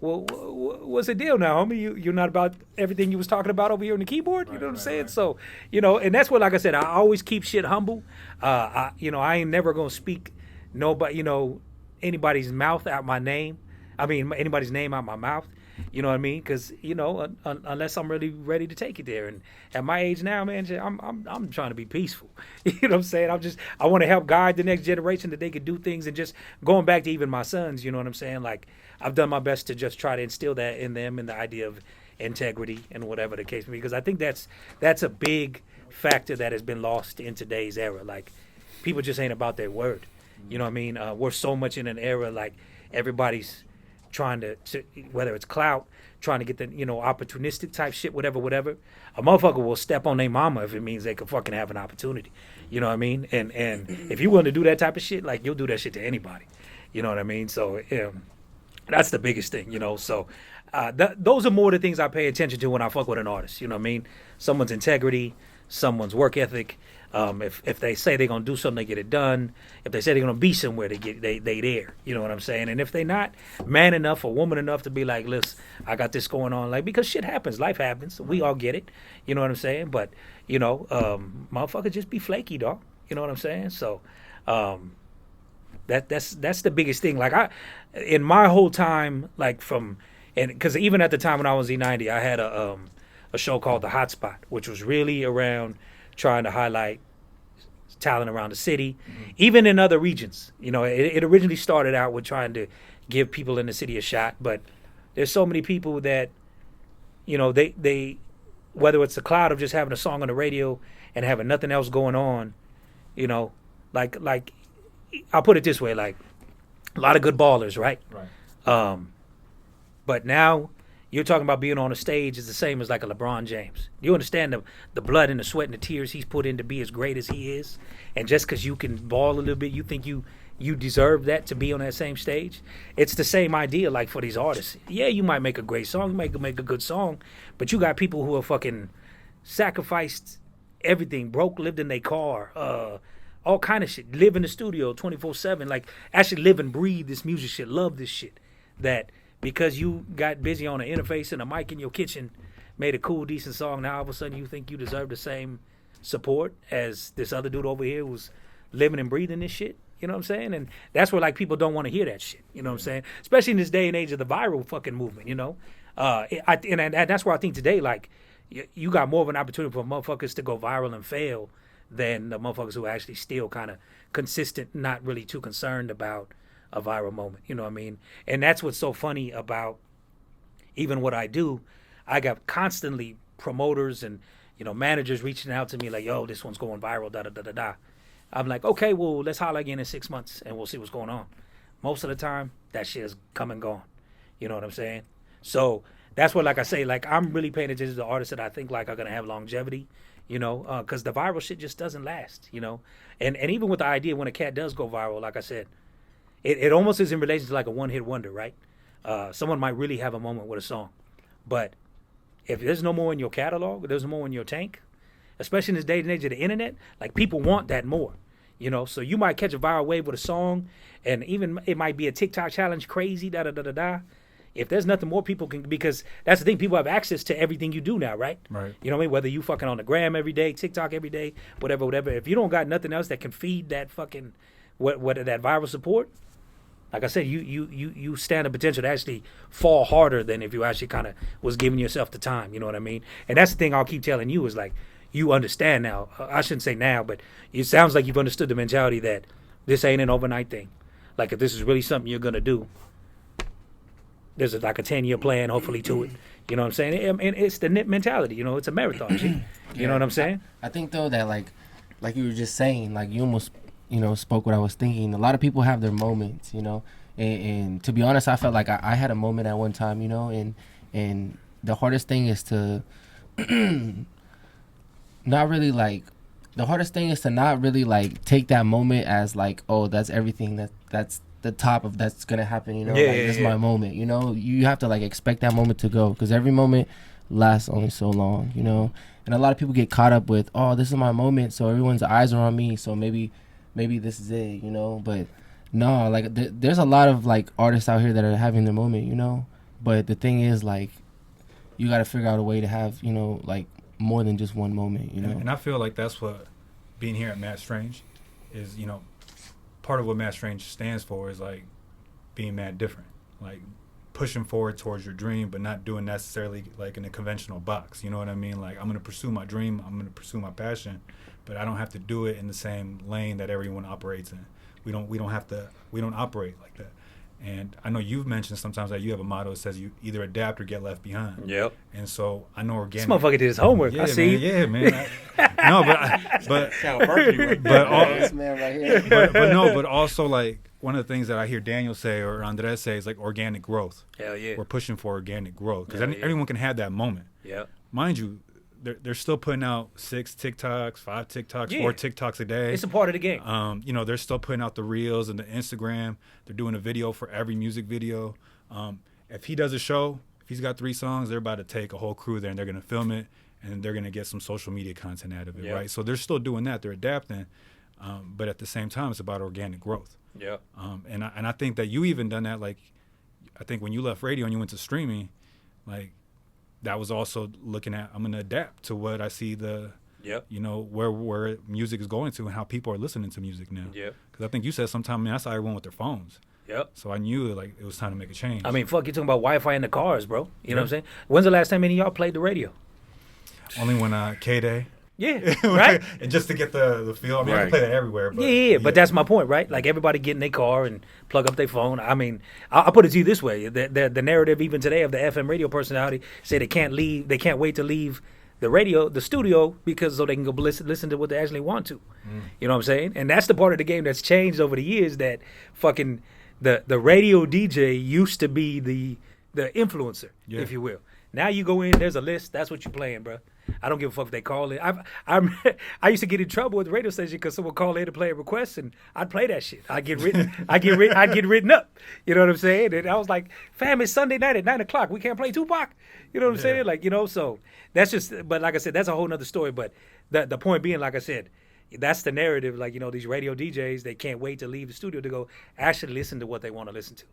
well, what's the deal now, homie? You're not about everything you was talking about over here on the keyboard? You know what I'm saying? Right. So, you know, and that's what, like I said, I always keep shit humble. I ain't never going to speak anybody's mouth out my name. I mean, anybody's name out my mouth. You know what I mean? Because, you know, unless I'm really ready to take it there. And at my age now, man, I'm trying to be peaceful. You know what I'm saying? I want to help guide the next generation that they could do things. And just going back to even my sons, you know what I'm saying? Like, I've done my best to just try to instill that in them, and the idea of integrity and whatever the case may be. Because I think that's a big factor that has been lost in today's era. Like, people just ain't about their word. You know what I mean? We're so much in an era, like, everybody's trying to whether it's clout, trying to get the, you know, opportunistic type shit, whatever. A motherfucker will step on their mama if it means they could fucking have an opportunity. You know what I mean? And if you willing to do that type of shit, like, you'll do that shit to anybody. You know what I mean? So that's the biggest thing, you know. So those are more the things I pay attention to when I fuck with an artist. You know what I mean? Someone's integrity, someone's work ethic. If they say they're gonna do something, they get it done. If they say they're gonna be somewhere, they there. You know what I'm saying? And if they not man enough or woman enough to be like, listen, I got this going on, like, because shit happens, life happens, we all get it. You know what I'm saying? But, you know, motherfucker, just be flaky, dog. You know what I'm saying? So that's the biggest thing. Like, in my whole time, like, because even at the time when I was E90, I had a show called The Hotspot, which was really around trying to highlight talent around the city, even in other regions. You know, it originally started out with trying to give people in the city a shot, but there's so many people that, you know, they whether it's the cloud of just having a song on the radio and having nothing else going on, You know, like I'll put it this way, like a lot of good ballers, right? Right. But now you're talking about being on a stage is the same as like a LeBron James. You understand the blood and the sweat and the tears he's put in to be as great as he is, and just because you can ball a little bit, you think you deserve that to be on that same stage. It's the same idea like for these artists. Yeah, you might make a great song, you might make a good song, but you got people who are fucking sacrificed everything, broke, lived in their car, all kind of shit, live in the studio 24/7, like actually live and breathe this music shit, love this shit, that because you got busy on an interface and a mic in your kitchen, made a cool, decent song, now all of a sudden you think you deserve the same support as this other dude over here who's living and breathing this shit. You know what I'm saying? And that's where like people don't want to hear that shit. You know what I'm saying? Especially in this day and age of the viral fucking movement. You know, and that's where I think today, like, you got more of an opportunity for motherfuckers to go viral and fail than the motherfuckers who are actually still kind of consistent, not really too concerned about a viral moment. You know what I mean? And that's what's so funny about even what I do. I got constantly promoters and, you know, managers reaching out to me like, yo, this one's going viral, da da da da da. I'm like, okay, well, let's holler again in 6 months and we'll see what's going on. Most of the time, that shit is come and gone. You know what I'm saying? So that's what, like I say, like I'm really paying attention to the artists that I think like are gonna have longevity. You know, because the viral shit just doesn't last. You know, and even with the idea when a cat does go viral, like I said, it almost is in relation to like a one-hit wonder, right? Someone might really have a moment with a song, but if there's no more in your catalog, there's no more in your tank, especially in this day and age of the internet, like people want that more, you know? So you might catch a viral wave with a song, and even it might be a TikTok challenge, crazy, da-da-da-da-da. If there's nothing more people can, because that's the thing, people have access to everything you do now, right? Right. You know what I mean? Whether you fucking on the gram every day, TikTok every day, whatever. If you don't got nothing else that can feed that fucking, what that viral support, like I said, you stand a potential to actually fall harder than if you actually kind of was giving yourself the time, you know what I mean? And that's the thing I'll keep telling you is like, you understand now. I shouldn't say now, but it sounds like you've understood the mentality that this ain't an overnight thing. Like if this is really something you're gonna do, there's like a 10-year plan, hopefully, to it. You know what I'm saying? And it's the mentality. You know, it's a marathon. G. You know what I'm saying? I think though that like you were just saying, like you almost spoke what I was thinking. A lot of people have their moments, you know, and to be honest, I felt like I had a moment at one time, you know, and the hardest thing is to not really like, the hardest thing is to not really like take that moment as like, oh, that's everything, that's the top of that's gonna happen, you know. This is my moment, you know. You have to like expect that moment to go, because every moment lasts only so long, you know. And a lot of people get caught up with, oh, this is my moment, so everyone's eyes are on me, so maybe this is it, you know. But no, like there's a lot of like artists out here that are having their moment, you know. But the thing is, like, you got to figure out a way to have, you know, like more than just one moment, you know. And I feel like that's what being here at MadStrange is, you know, part of what MadStrange stands for is like being mad different, like pushing forward towards your dream, but not doing necessarily like in a conventional box. You know what I mean? Like I'm gonna pursue my dream, I'm gonna pursue my passion, but I don't have to do it in the same lane that everyone operates in. We don't operate like that. And I know you've mentioned sometimes that you have a motto that says you either adapt or get left behind. Yep. And so I know organic. This motherfucker did his homework. Yeah, I see. Man, yeah, man. But also like one of the things that I hear Daniel say or Andres say is like organic growth. Hell yeah. We're pushing for organic growth because everyone can have that moment. Yeah. Mind you, they're still putting out 6 TikToks, 5 TikToks, 4 TikToks a day. It's a part of the game. You know, they're still putting out the reels and the Instagram. They're doing a video for every music video. If he does a show, if he's got 3 songs, they're about to take a whole crew there and they're going to film it and they're going to get some social media content out of it, right? So they're still doing that. They're adapting. But at the same time, it's about organic growth. Yeah. And I think that you even done that. Like, I think when you left radio and you went to streaming, like, that was also looking at, I'm going to adapt to what I see you know, where music is going to and how people are listening to music now. Yeah. Because I think you said sometime, man, I saw everyone with their phones. Yep. So I knew like it was time to make a change. I mean, fuck, you talking about Wi-Fi in the cars, bro. You know what I'm saying? When's the last time any of y'all played the radio? Only when K-Day. Yeah, right? And just to get the feel. I mean, I can play that everywhere. But but that's my point, right? Like, everybody get in their car and plug up their phone. I mean, I'll put it to you this way. The narrative even today of the FM radio personality say they can't wait to leave the studio, because so they can go listen to what they actually want to. You know what I'm saying? And that's the part of the game that's changed over the years, that fucking the radio DJ used to be the influencer, if you will. Now you go in, there's a list, that's what you're playing, bro. I don't give a fuck if they call it. I used to get in trouble with the radio station because someone called in to play a request, and I'd play that shit. I'd get written up. You know what I'm saying? And I was like, fam, it's Sunday night at 9:00. We can't play Tupac. You know what I'm saying? Like, you know, so that's just. But like I said, that's a whole nother story. But the point being, like I said, that's the narrative. Like, you know, these radio DJs, they can't wait to leave the studio to go actually listen to what they want to listen to.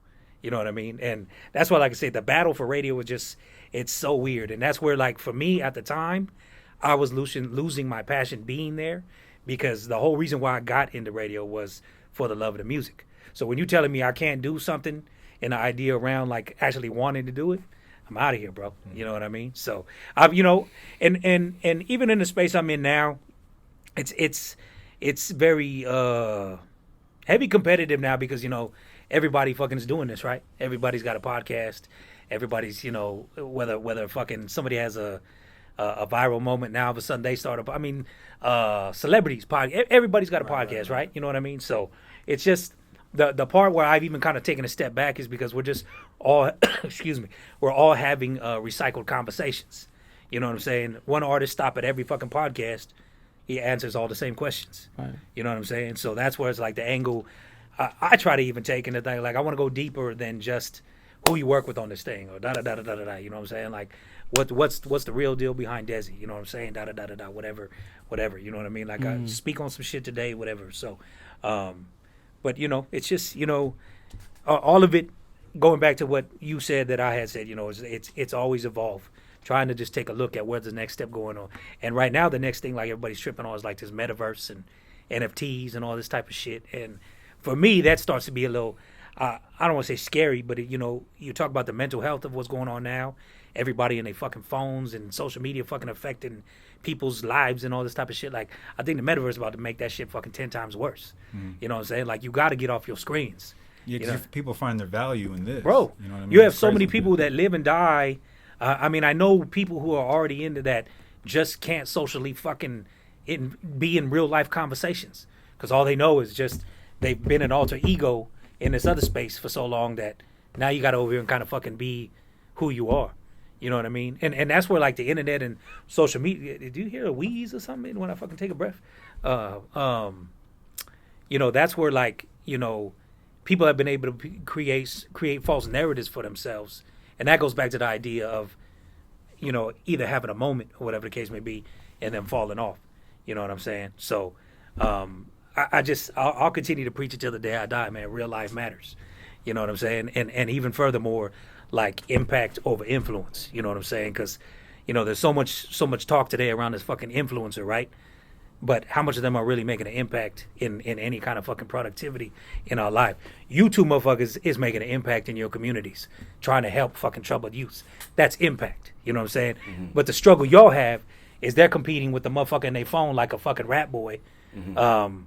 You know what I mean? And that's why, like I said, the battle for radio was just, it's so weird. And that's where, like, for me at the time, I was losing my passion being there, because the whole reason why I got into radio was for the love of the music. So when you're telling me I can't do something and the idea around, like, actually wanting to do it, I'm out of here, bro. You know what I mean? So, you know, and even in the space I'm in now, it's very heavy competitive now, because, you know, everybody fucking is doing this, right? Everybody's got a podcast. Everybody's, you know, whether fucking somebody has a viral moment, now all of a sudden they start celebrities everybody's got a podcast, right? You know what I mean? So it's just the part where I've even kind of taken a step back is because we're just all we're all having recycled conversations. You know what I'm saying? One artist stop at every fucking podcast, he answers all the same questions. Right. You know what I'm saying? So that's where it's like the angle I try to even take in the thing. Like, I want to go deeper than just who you work with on this thing, or da-da-da-da-da-da, you know what I'm saying? Like, what's the real deal behind Dezzy, you know what I'm saying? Da-da-da-da-da, whatever, you know what I mean? Like, I speak on some shit today, whatever. So, but, you know, it's just, you know, all of it, going back to what you said that I had said, you know, it's always evolved. Trying to just take a look at where's the next step going on. And right now, the next thing, like, everybody's tripping on is, like, this metaverse and NFTs and all this type of shit. And for me, that starts to be a little, I don't want to say scary, but, you know, you talk about the mental health of what's going on now. Everybody in their fucking phones and social media fucking affecting people's lives and all this type of shit. Like, I think the metaverse is about to make that shit fucking 10 times worse. You know what I'm saying? Like, you got to get off your screens. Yeah, because people find their value in this. Bro, you know what I mean? You have so many people that live and die. I mean, I know people who are already into that just can't socially fucking be in real life conversations, because all they know is just they've been an alter ego in this other space for so long that now you got to over here and kind of fucking be who you are. You know what I mean? And that's where, like, the internet and social media. Did you hear a wheeze or something when I fucking take a breath? You know, that's where, like, you know, people have been able to create false narratives for themselves. And that goes back to the idea of, you know, either having a moment or whatever the case may be and then falling off. You know what I'm saying? So I'll continue to preach it till the day I die, man. Real life matters. You know what I'm saying? And even furthermore, like, impact over influence. You know what I'm saying? Because, you know, there's so much talk today around this fucking influencer, right? But how much of them are really making an impact in any kind of fucking productivity in our life? You two motherfuckers is making an impact in your communities, trying to help fucking troubled youth. That's impact. You know what I'm saying? Mm-hmm. But the struggle y'all have is they're competing with the motherfucker in their phone like a fucking rap boy. Mm-hmm.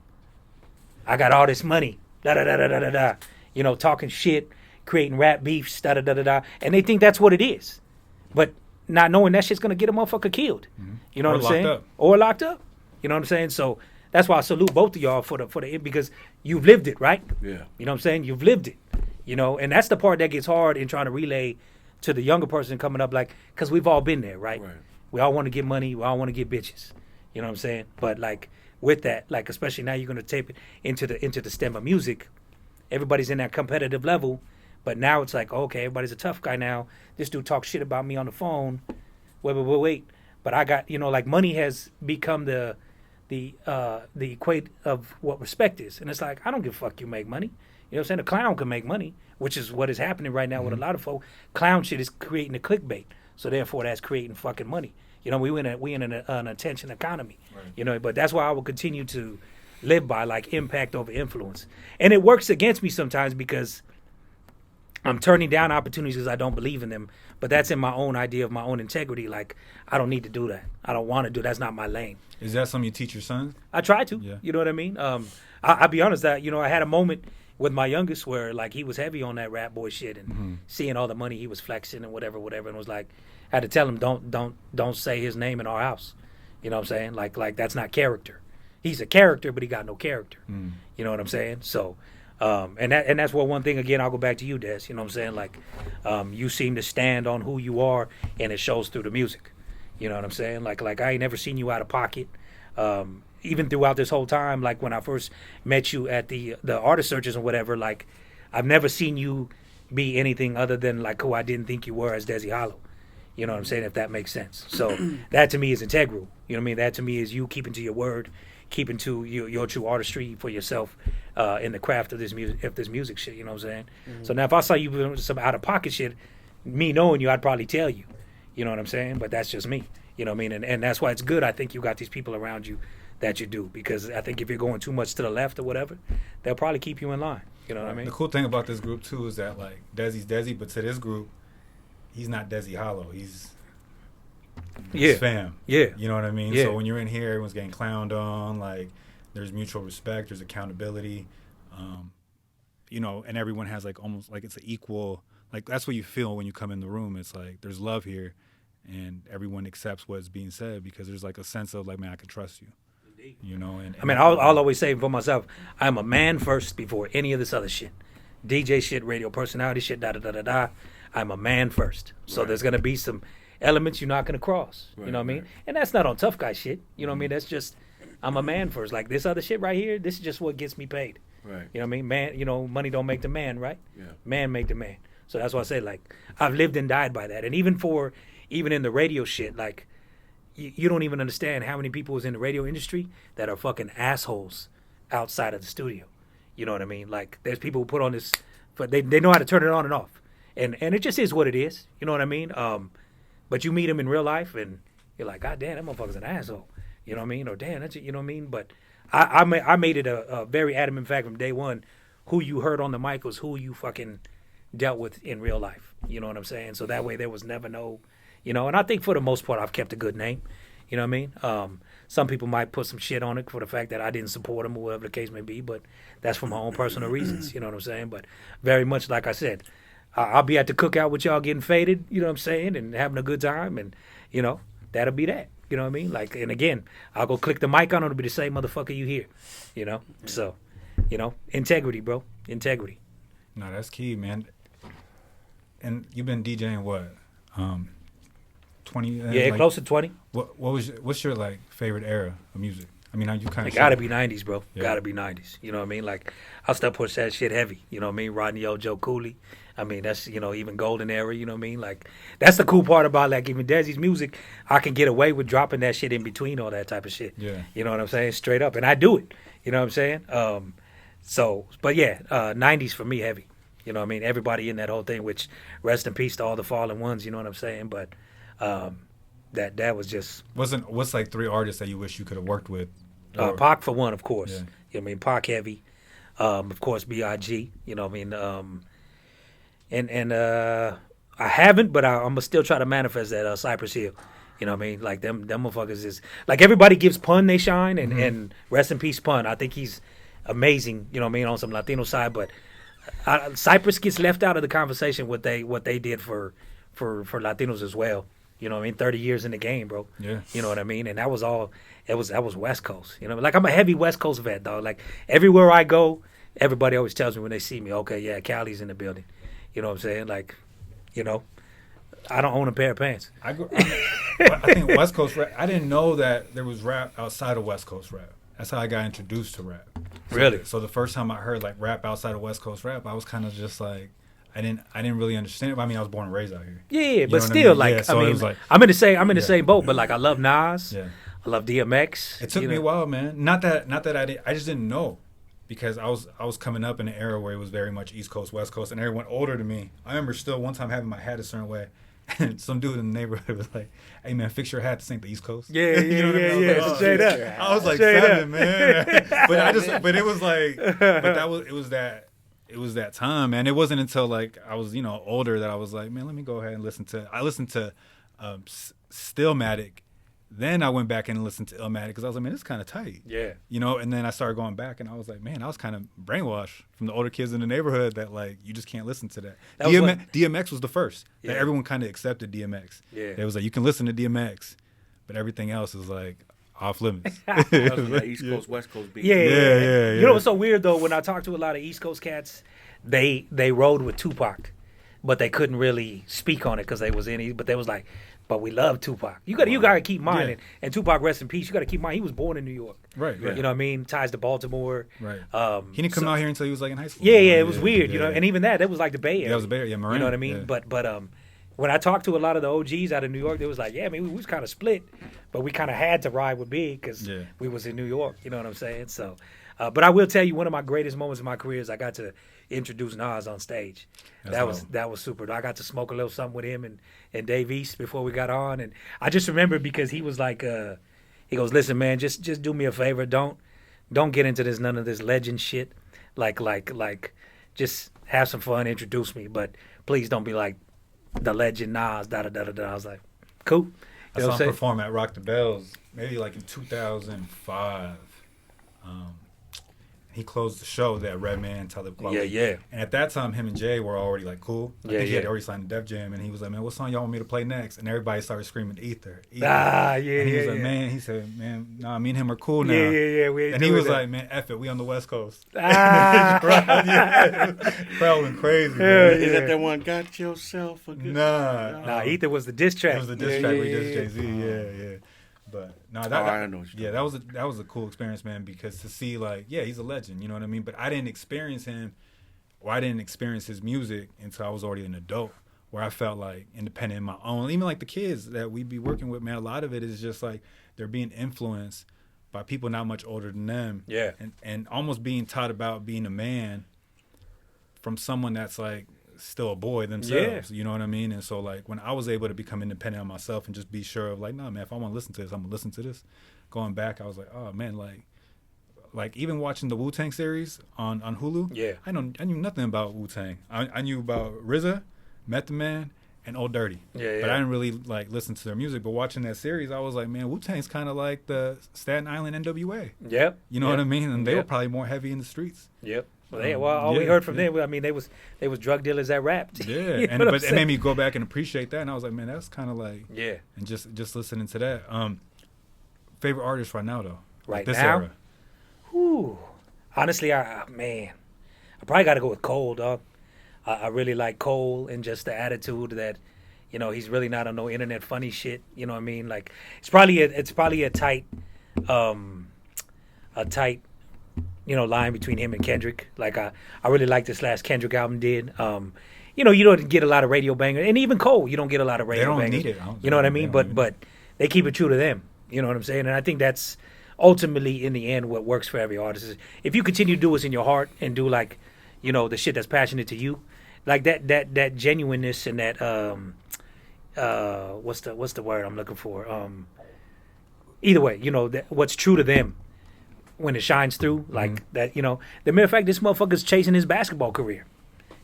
I got all this money, da-da-da-da-da-da, you know, talking shit, creating rap beefs, da-da-da-da-da, and they think that's what it is. But not knowing that shit's going to get a motherfucker killed. Mm-hmm. You know what I'm saying? Up. Or locked up. You know what I'm saying? So that's why I salute both of y'all for the because you've lived it, right? Yeah. You know what I'm saying? You've lived it. You know, and that's the part that gets hard in trying to relay to the younger person coming up, like, because we've all been there, right? We all want to get money. We all want to get bitches. You know what I'm saying? But, like, with that, like, especially now you're going to tape it into the STEM of music. Everybody's in that competitive level, but now it's like, okay, everybody's a tough guy now. This dude talks shit about me on the phone. Wait. But I got, you know, like, money has become the equate of what respect is. And it's like, I don't give a fuck you make money. You know what I'm saying? A clown can make money, which is what is happening right now with a lot of folk. Clown shit is creating a clickbait. So therefore that's creating fucking money. You know, we in an attention economy. Right. You know, but that's why I will continue to live by, like, impact over influence. And it works against me sometimes because I'm turning down opportunities because I don't believe in them. But that's in my own idea of my own integrity. Like, I don't need to do that. I don't want to do that. That's not my lane. Is that something you teach your son? I try to. Yeah. You know what I mean? I'll be honest that, you know, I had a moment with my youngest where, like, he was heavy on that rap boy shit and seeing all the money he was flexing and whatever, and was like, I had to tell him don't say his name in our house. You know what I'm saying? Like that's not character. He's a character, but he got no character. You know what I'm saying? So, and that's what one thing again. I'll go back to you, Des. You know what I'm saying? Like, you seem to stand on who you are, and it shows through the music. You know what I'm saying? Like I ain't never seen you out of pocket. Even throughout this whole time, like when I first met you at the artist searches and whatever, like I've never seen you be anything other than like who I didn't think you were as Dezzy Hollow. You know what I'm saying? If that makes sense. So that to me is integral. You know what I mean? That to me is you keeping to your word, keeping to your true artistry for yourself in the craft of this music shit. You know what I'm saying? So now if I saw you doing some out of pocket shit, me knowing you, I'd probably tell you. You know what I'm saying? But that's just me. You know what I mean? And that's why it's good. I think you got these people around you that you do, because I think if you're going too much to the left or whatever, they'll probably keep you in line. You know what I mean? The cool thing about this group too is that like Dezzy's Dezzy, but to this group, he's not Dezzy Hollow. He's fam. Yeah. You know what I mean? Yeah. So when you're in here, everyone's getting clowned on. Like there's mutual respect, there's accountability, you know, and everyone has like almost like it's an equal. Like that's what you feel when you come in the room. It's like there's love here, and everyone accepts what's being said because there's like a sense of like, man, I can trust you. You know, and I mean, I'll always say for myself, I'm a man first before any of this other shit. DJ shit, radio personality shit, da-da-da-da-da. I'm a man first. So there's going to be some elements you're not going to cross. You know what I mean? And that's not on tough guy shit. You know what I mean? That's just, I'm a man first. Like this other shit right here, this is just what gets me paid. Right. You know what I mean? Man, you know, money don't make the man, right? Yeah. Man make the man. So that's why I say, like, I've lived and died by that. And even in the radio shit, like, you don't even understand how many people is in the radio industry that are fucking assholes outside of the studio. You know what I mean? Like, there's people who put on this, but they know how to turn it on and off. And it just is what it is. You know what I mean? But you meet them in real life, and you're like, God damn, that motherfucker's an asshole. You know what I mean? Or damn, that's it. You know what I mean? But I made it a very adamant fact from day one. Who you heard on the mic was who you fucking dealt with in real life. You know what I'm saying? So that way there was never no, you know, and I think for the most part I've kept a good name. You know what I mean? Some people might put some shit on it for the fact that I didn't support them or whatever the case may be, but that's for my own personal reasons. You know what I'm saying? But very much like I said, I'll be at the cookout with y'all getting faded, you know what I'm saying, and having a good time, and, you know, that'll be that. You know what I mean? Like, and again, I'll go click the mic on, it'll be the same motherfucker you hear, you know? So, you know, integrity, bro. Integrity. No, that's key, man. And you've been DJing what? 20? Yeah, like, close to 20. What's your like favorite era of music? I mean, you kind of It gotta be 90s, bro. Yeah. Gotta be 90s. You know what I mean? Like, I'll still push that shit heavy. You know what I mean? Rodney O, Joe Cooley. I mean, that's, you know, even golden era, you know what I mean? Like, that's the cool part about, like, even Dezzy's music. I can get away with dropping that shit in between all that type of shit. Yeah. You know what I'm saying? Straight up. And I do it. You know what I'm saying? So, but yeah, 90s for me heavy. You know what I mean? Everybody in that whole thing, which rest in peace to all the fallen ones, you know what I'm saying? But that was just... What's like 3 artists that you wish you could have worked with? Pac for one, of course. Yeah. You know what I mean? Pac heavy. Of course, B.I.G. You know what I mean? And I haven't, but I'm gonna still try to manifest that Cypress Hill. You know what I mean? Like them motherfuckers is like everybody gives Pun they shine, and rest in peace Pun. I think he's amazing. You know what I mean, on some Latino side, but Cypress gets left out of the conversation what they did for Latinos as well. You know what I mean? 30 years in the game, bro. Yeah. You know what I mean? And that was all. That was West Coast. You know, like I'm a heavy West Coast vet, dog. Like everywhere I go, everybody always tells me when they see me, okay, yeah, Cali's in the building. You know what I'm saying? Like, you know, I don't own a pair of pants. I think West Coast rap. I didn't know that there was rap outside of West Coast rap. That's how I got introduced to rap. Really? So the first time I heard like rap outside of West Coast rap, I was kind of just like, I didn't really understand it. I mean, I was born and raised out here. Yeah, You but know what still, I mean? like, Yeah, so I it mean, was like- I'm in the same boat. But like, I love Nas. Yeah. I love DMX. It took me a while, man. Not that I just didn't know, because I was coming up in an era where it was very much East Coast, West Coast, and everyone older than me. I remember still one time having my hat a certain way, and some dude in the neighborhood was like, "Hey man, fix your hat. This ain't the East Coast." Yeah, You know what I mean? I was like, Straight "Oh, up. I was like Straight 7, man. but it was like, it was that time, man. It wasn't until like I was, older that I was like, man, let me go ahead and listen to Stillmatic Then I went back and listened to Illmatic because I was like, man, this is kind of tight. Yeah. You know, and then I started going back and I was like, man, I was kind of brainwashed from the older kids in the neighborhood that like, you just can't listen to that. DMX was the first that everyone kind of accepted DMX. Yeah. It was like, you can listen to DMX, but everything else is like off limits. That was like East Coast, West Coast beat. Yeah. You know what's so weird though? When I talk to a lot of East Coast cats, they rode with Tupac, but they couldn't really speak on it because they was in. But they was like, but we love Tupac. You got to keep in mind, and Tupac, rest in peace. You got to keep in mind he was born in New York. Right. You know what I mean? Ties to Baltimore. Right. He didn't come out here until he was like in high school. Yeah. It was weird, you know. And even that was like the Bay Area. Yeah, that was the Bay Area. Yeah, Marin. You know what I mean? Yeah. But when I talked to a lot of the OGs out of New York, they was like, yeah, I mean, we was kind of split, but we kind of had to ride with Big because we was in New York. You know what I'm saying? So, but I will tell you, one of my greatest moments in my career is I got to introduce Nas on stage. That was super. I got to smoke a little something with him and Dave East before we got on, and I just remember because he was like, he goes, listen, man, just do me a favor, don't get into none of this legend shit, like just have some fun, introduce me, but please don't be like the legend Nas, da da da da da. I was like, cool. I saw him perform at Rock the Bells maybe like in 2005. He closed the show that Redman, Talib Kweli. Yeah. And at that time, him and Jay were already like cool. I think he had already signed to Def Jam, and he was like, "Man, what song y'all want me to play next?" And everybody started screaming "Ether." And he was like, "Man," he said, "Man, nah, me and him are cool now." Yeah. And he was like, "Man, F it, we on the West Coast." Prowling crazy. Is that the one? Got yourself a good. Nah. Ether was the diss track. It was the diss track we did Jay-Z. Yeah. But no, that was a cool experience, man. Because to see like, he's a legend, you know what I mean. But I didn't experience him, or I didn't experience his music until I was already an adult, where I felt like independent in my own. Even like the kids that we be working with, man. A lot of it is just like they're being influenced by people not much older than them. Yeah. And almost being taught about being a man from someone that's like still a boy themselves, you know what I mean? And so like when I was able to become independent of myself and just be sure of like, nah, man, if I want to listen to this, I'm gonna listen to this. Going back, I was like, oh man, like even watching the Wu-Tang series on Hulu, I knew nothing about Wu-Tang. I knew about RZA, Method Man, and Old Dirty. But I didn't really like listen to their music. But watching that series, I was like, man, Wu-Tang's kind of like the Staten Island NWA. Yep. You know what I mean? And they were probably more heavy in the streets. Yep. Well, all we heard from them, I mean, they was drug dealers that rapped. Yeah, but it made me go back and appreciate that, and I was like, man, that's kind of like, and just listening to that. Favorite artist right now though, right this now, era. Whew. Honestly, I probably got to go with Cole, dog. I really like Cole and just the attitude that, you know, he's really not on no internet funny shit. You know what I mean? Like it's probably a tight, you know, line between him and Kendrick. Like I really like this last Kendrick album did. You know, you don't get a lot of radio bangers, and even Cole, you don't get a lot of radio bangers. They don't need it. You know what I mean? But they keep it true to them. You know what I'm saying? And I think that's ultimately in the end what works for every artist. Is if you continue to do what's in your heart and do like, you know, the shit that's passionate to you, like that genuineness and that what's the word I'm looking for? Either way, you know, what's true to them. When it shines through, like that, you know. The mere fact this motherfucker's chasing his basketball career.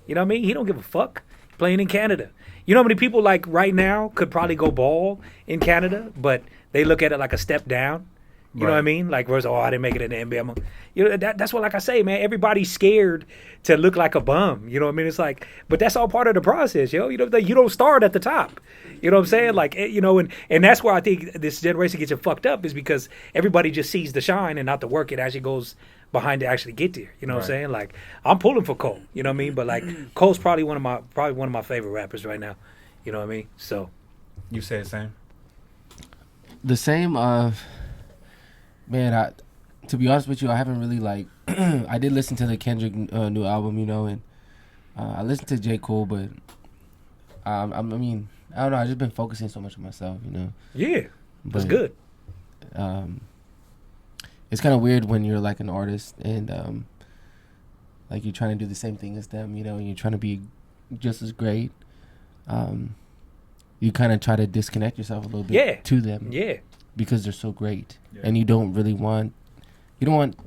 You know what I mean? He don't give a fuck. Playing in Canada. You know how many people like right now could probably go ball in Canada, but they look at it like a step down. You know what I mean? Like, where's I didn't make it in the NBA. You know, that's what, like I say, man, everybody's scared to look like a bum. You know what I mean? It's like, but that's all part of the process, yo. You know, you don't start at the top. You know what I'm saying? Like, you know, and that's where I think this generation gets it fucked up is because everybody just sees the shine and not the work it actually goes behind to actually get there. You know what I'm saying? Like, I'm pulling for Cole. You know what I mean? But like, Cole's probably one of my favorite rappers right now. You know what I mean? So, you say the same? The same. Man, to be honest with you, I haven't really like. I did listen to the Kendrick new album, you know, and I listened to J. Cole, but I mean, I don't know. I just been focusing so much on myself, you know. Yeah, that's good. It's kind of weird when you're like an artist and like you're trying to do the same thing as them, you know, and you're trying to be just as great. You kind of try to disconnect yourself a little bit to them. Yeah. Because they're so great, and you don't want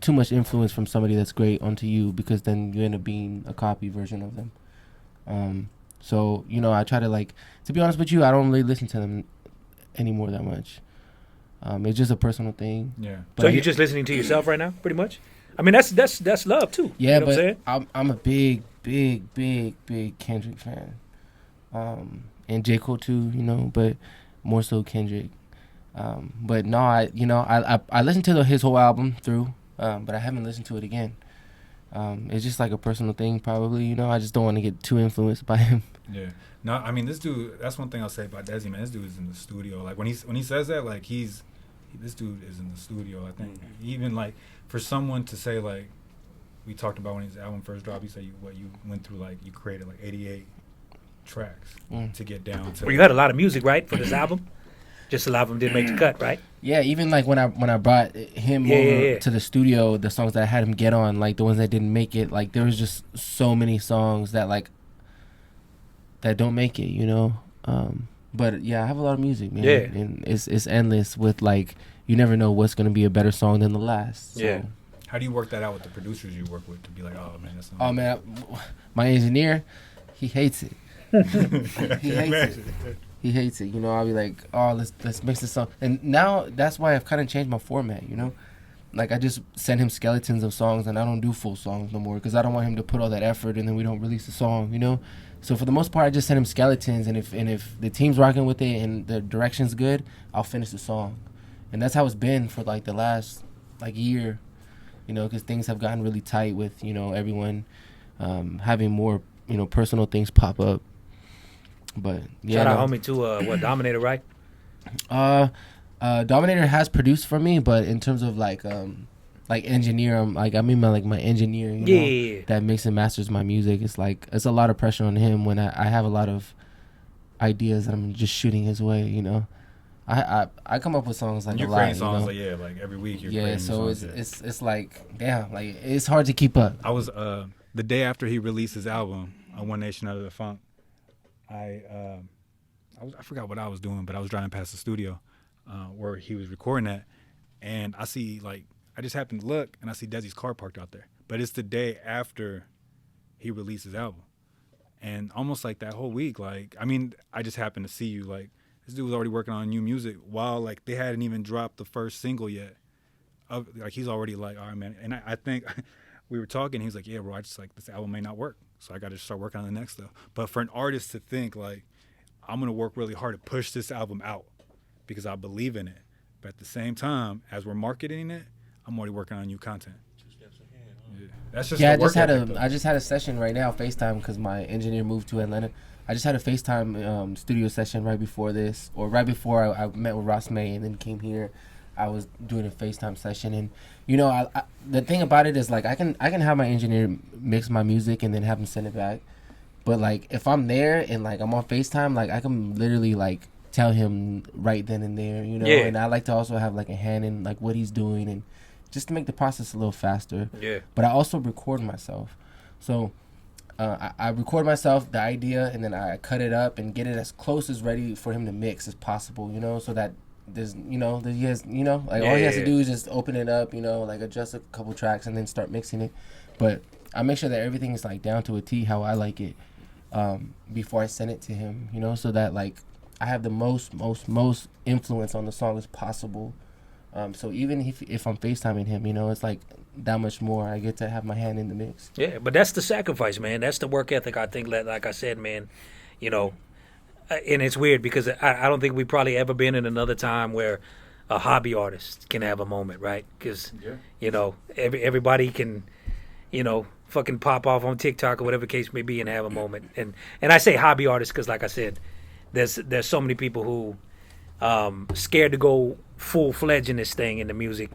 too much influence from somebody that's great onto you, because then you end up being a copy version of them. So you know, I try to, like, to be honest with you, I don't really listen to them anymore that much. It's just a personal thing. Yeah. But So you're just listening to yourself right now, pretty much. I mean, that's love too. Yeah, you know what I'm but saying? I'm a big Kendrick fan, and J. Cole too, but more so Kendrick. But no, I listened to his whole album through, but I haven't listened to it again. It's just like a personal thing, probably. I just don't want to get too influenced by him. Yeah. No, I mean, this dude. That's one thing I'll say about Dezzy, man. This dude is in the studio. Like when he says that, like this dude is in the studio. I think even like for someone to say like, we talked about when his album first dropped. You said you went through, like you created like 88 tracks to get down to. Well, you had a lot of music, right, for this album. Just a lot of them didn't make the cut, right? Yeah, even like when I brought him over to the studio, the songs that I had him get on, like the ones that didn't make it, like there was just so many songs that like that don't make it, But yeah, I have a lot of music, man. Yeah, and it's endless with like you never know what's gonna be a better song than the last. So. Yeah. How do you work that out with the producers you work with to be like, oh man, that's not. Oh man, my engineer, he hates it. He hates it. He hates it. I'll be like, oh, let's mix this song. And now that's why I've kind of changed my format. Like I just send him skeletons of songs, and I don't do full songs no more because I don't want him to put all that effort and then we don't release the song. So for the most part, I just send him skeletons, and if the team's rocking with it and the direction's good, I'll finish the song. And that's how it's been for like the last like year. Because things have gotten really tight with everyone having more personal things pop up. But yeah, shout out homie to Dominator, right? Dominator has produced for me, but in terms of like engineer, my engineer, that mix and masters my music. It's a lot of pressure on him when I have a lot of ideas that I'm just shooting his way. I come up with songs like you're a lot. Creating songs like every week. You're creating so songs, it's like damn, like it's hard to keep up. I was the day after he released his album, One Nation Under the Funk. I forgot what I was doing, but I was driving past the studio where he was recording that, and I see I just happened to look and I see Dezzy's car parked out there. But it's the day after he released his album, and almost like that whole week, I just happened to see you this dude was already working on new music while they hadn't even dropped the first single yet. He's already all right, man. And I think we were talking. He was like, yeah, bro, I just this album may not work. So I got to start working on the next stuff. But for an artist to think I'm going to work really hard to push this album out because I believe in it. But at the same time, as we're marketing it, I'm already working on new content. Yeah. That's just I just had a session right now, FaceTime, because my engineer moved to Atlanta. I just had a FaceTime studio session right before this, or right before I met with Ross May and then came here. I was doing a FaceTime session, and I the thing about it is I can have my engineer mix my music and then have him send it back, but if I'm there and I'm on FaceTime, I can literally tell him right then and there, Yeah. And I like to also have a hand in what he's doing and just to make the process a little faster. Yeah. But I also record myself, so I record myself the idea and then I cut it up and get it as close as ready for him to mix as possible, so that. There's, that he has, all he has to do is just open it up, adjust a couple tracks and then start mixing it. But I make sure that everything is down to a T how I like it before I send it to him, so that I have the most influence on the song as possible. So even if I'm FaceTiming him, it's that much more. I get to have my hand in the mix. Yeah, but that's the sacrifice, man. That's the work ethic. I think, like I said, man, and it's weird because I don't think we've probably ever been in another time where a hobby artist can have a moment, right? Because, everybody can, fucking pop off on TikTok or whatever the case may be and have a moment. And I say hobby artists because, like I said, there's so many people who scared to go full-fledged in this thing in the music.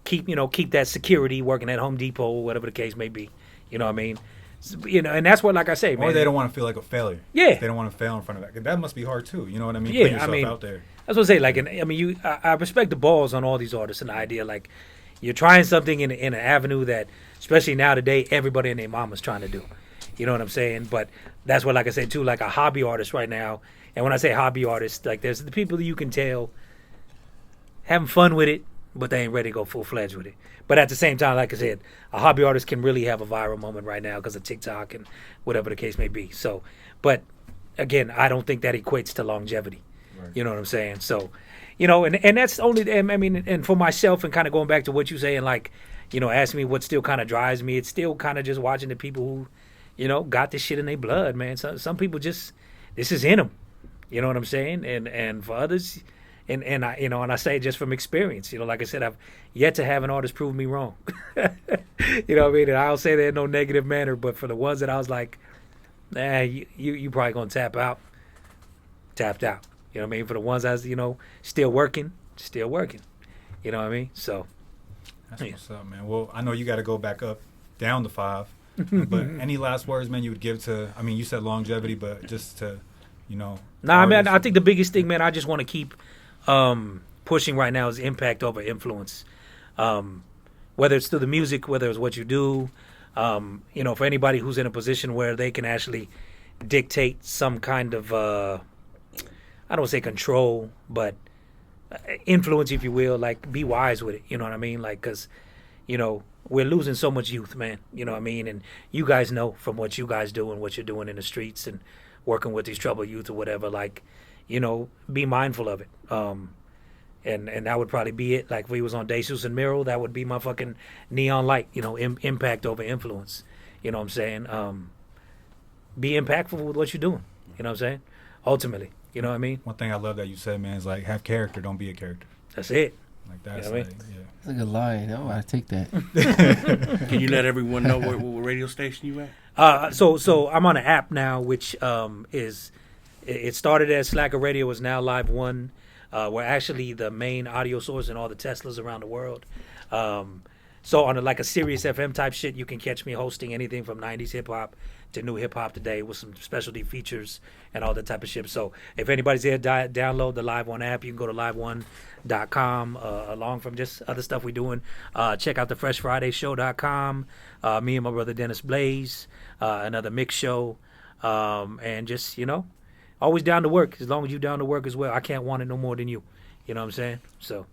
Keep that security working at Home Depot or whatever the case may be. You know what I mean? And that's what, like I say, man. Or they don't want to feel like a failure. Yeah. They don't want to fail in front of that. That must be hard, too. You know what I mean? Yeah, Putting yourself out there. That's what I say. I respect the balls on all these artists and the idea, you're trying something in an avenue that, especially now today, everybody and their mama's trying to do. You know what I'm saying? But that's what, like I said, too, a hobby artist right now. And when I say hobby artist, there's the people that you can tell having fun with it, but they ain't ready to go full-fledged with it. But at the same time, like I said, a hobby artist can really have a viral moment right now because of TikTok and whatever the case may be. So, but again, I don't think that equates to longevity. Right. You know what I'm saying? So, you know, and that's only, I mean, and for myself, and kind of going back to what you saying, like, you know, asking me what still kind of drives me, it's still kind of just watching the people who, you know, got this shit in their blood, man. Some people just, this is in them, you know what I'm saying? And for others, and I, you know, and I say it just from experience, you know, like I said, I've yet to have an artist prove me wrong. You know what I mean? And I don't say that in no negative manner, but for the ones that I was like, you probably gonna tap out, tapped out. You know what I mean? For the ones I was, you know, still working. You know what I mean? So that's what's up, man. Well, I know you got to go back up, down to 5. But any last words, man, you would give to, I mean, you said longevity, but just to, you know. Nah, man, I think the biggest thing, man, I just want to keep pushing right now is impact over influence. Whether it's through the music, whether it's what you do, you know, for anybody who's in a position where they can actually dictate some kind of, I don't want to say control, but influence, if you will, like be wise with it. You know what I mean? Like, because, you know, we're losing so much youth, man. You know what I mean? And you guys know from what you guys do and what you're doing in the streets and working with these troubled youth or whatever, like, you know, be mindful of it. And that would probably be it. Like if we was on Jesus and Miro, that would be my fucking neon light, you know, impact over influence. You know what I'm saying? Be impactful with what you're doing. You know what I'm saying? Ultimately, you know what I mean? One thing I love that you said, man, is like have character, don't be a character. That's it. Like that's, you know what like, yeah. That's a good line. Oh, I take that. Can you let everyone know what radio station you at? So I'm on an app now, which is it started as Slacker Radio, is now Live One. We're actually the main audio source in all the Teslas around the world. So on like a Sirius FM type shit, you can catch me hosting anything from 90s hip hop to new hip hop today with some specialty features and all that type of shit. So if anybody's there, download the Live One app. You can go to liveone.com, along from just other stuff we're doing. Check out the freshfridayshow.com. Me and my brother Dennis Blaze, another mix show. And just, you know, always down to work. As long as you down to work as well, I can't want it no more than you. You know what I'm saying? So.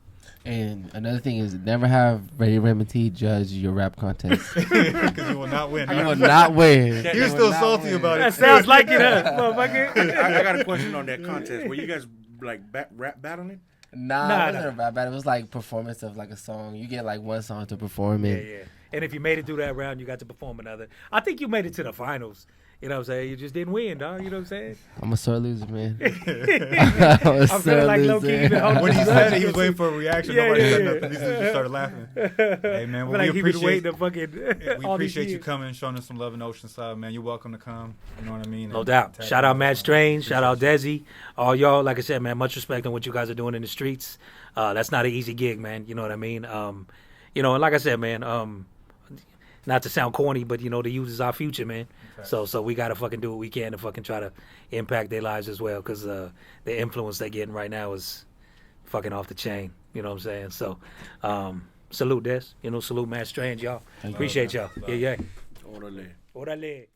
And another thing is never have RadioRaymondT judge your rap contest. Because you will not win. You will not win. He was still salty about it. That sounds like it, motherfucker. I got a question on that contest. Were you guys like rap battling? Nah, it wasn't a rap battle. It was like performance of like a song. You get like one song to perform it. Yeah. And if you made it through that round, you got to perform another. I think you made it to the finals. You know what I'm saying? You just didn't win, dog. You know what I'm saying? I'm a sore loser, man. I'm feeling like low-key even holding When he the said grudge. it, he was waiting for a reaction. Yeah, Nobody yeah, said yeah. nothing. These dudes just started laughing. Hey, man, well, I feel like we he was waiting appreciate to fucking. we all these appreciate you years. coming and showing us some love in Oceanside, man. You're welcome to come. You know what I mean? No And doubt. tag Shout out along. MadStrange. Shout out Appreciate Dezzy. All y'all, like I said, man, much respect on what you guys are doing in the streets. That's not an easy gig, man. You know what I mean? You know, and like I said, man, not to sound corny, but you know, the youth is our future, man. Okay. So we gotta fucking do what we can to fucking try to impact their lives as well, because the influence they're getting right now is fucking off the chain. You know what I'm saying? So salute this, you know, salute MadStrange, y'all. Appreciate y'all. Yeah. Orale. Orale.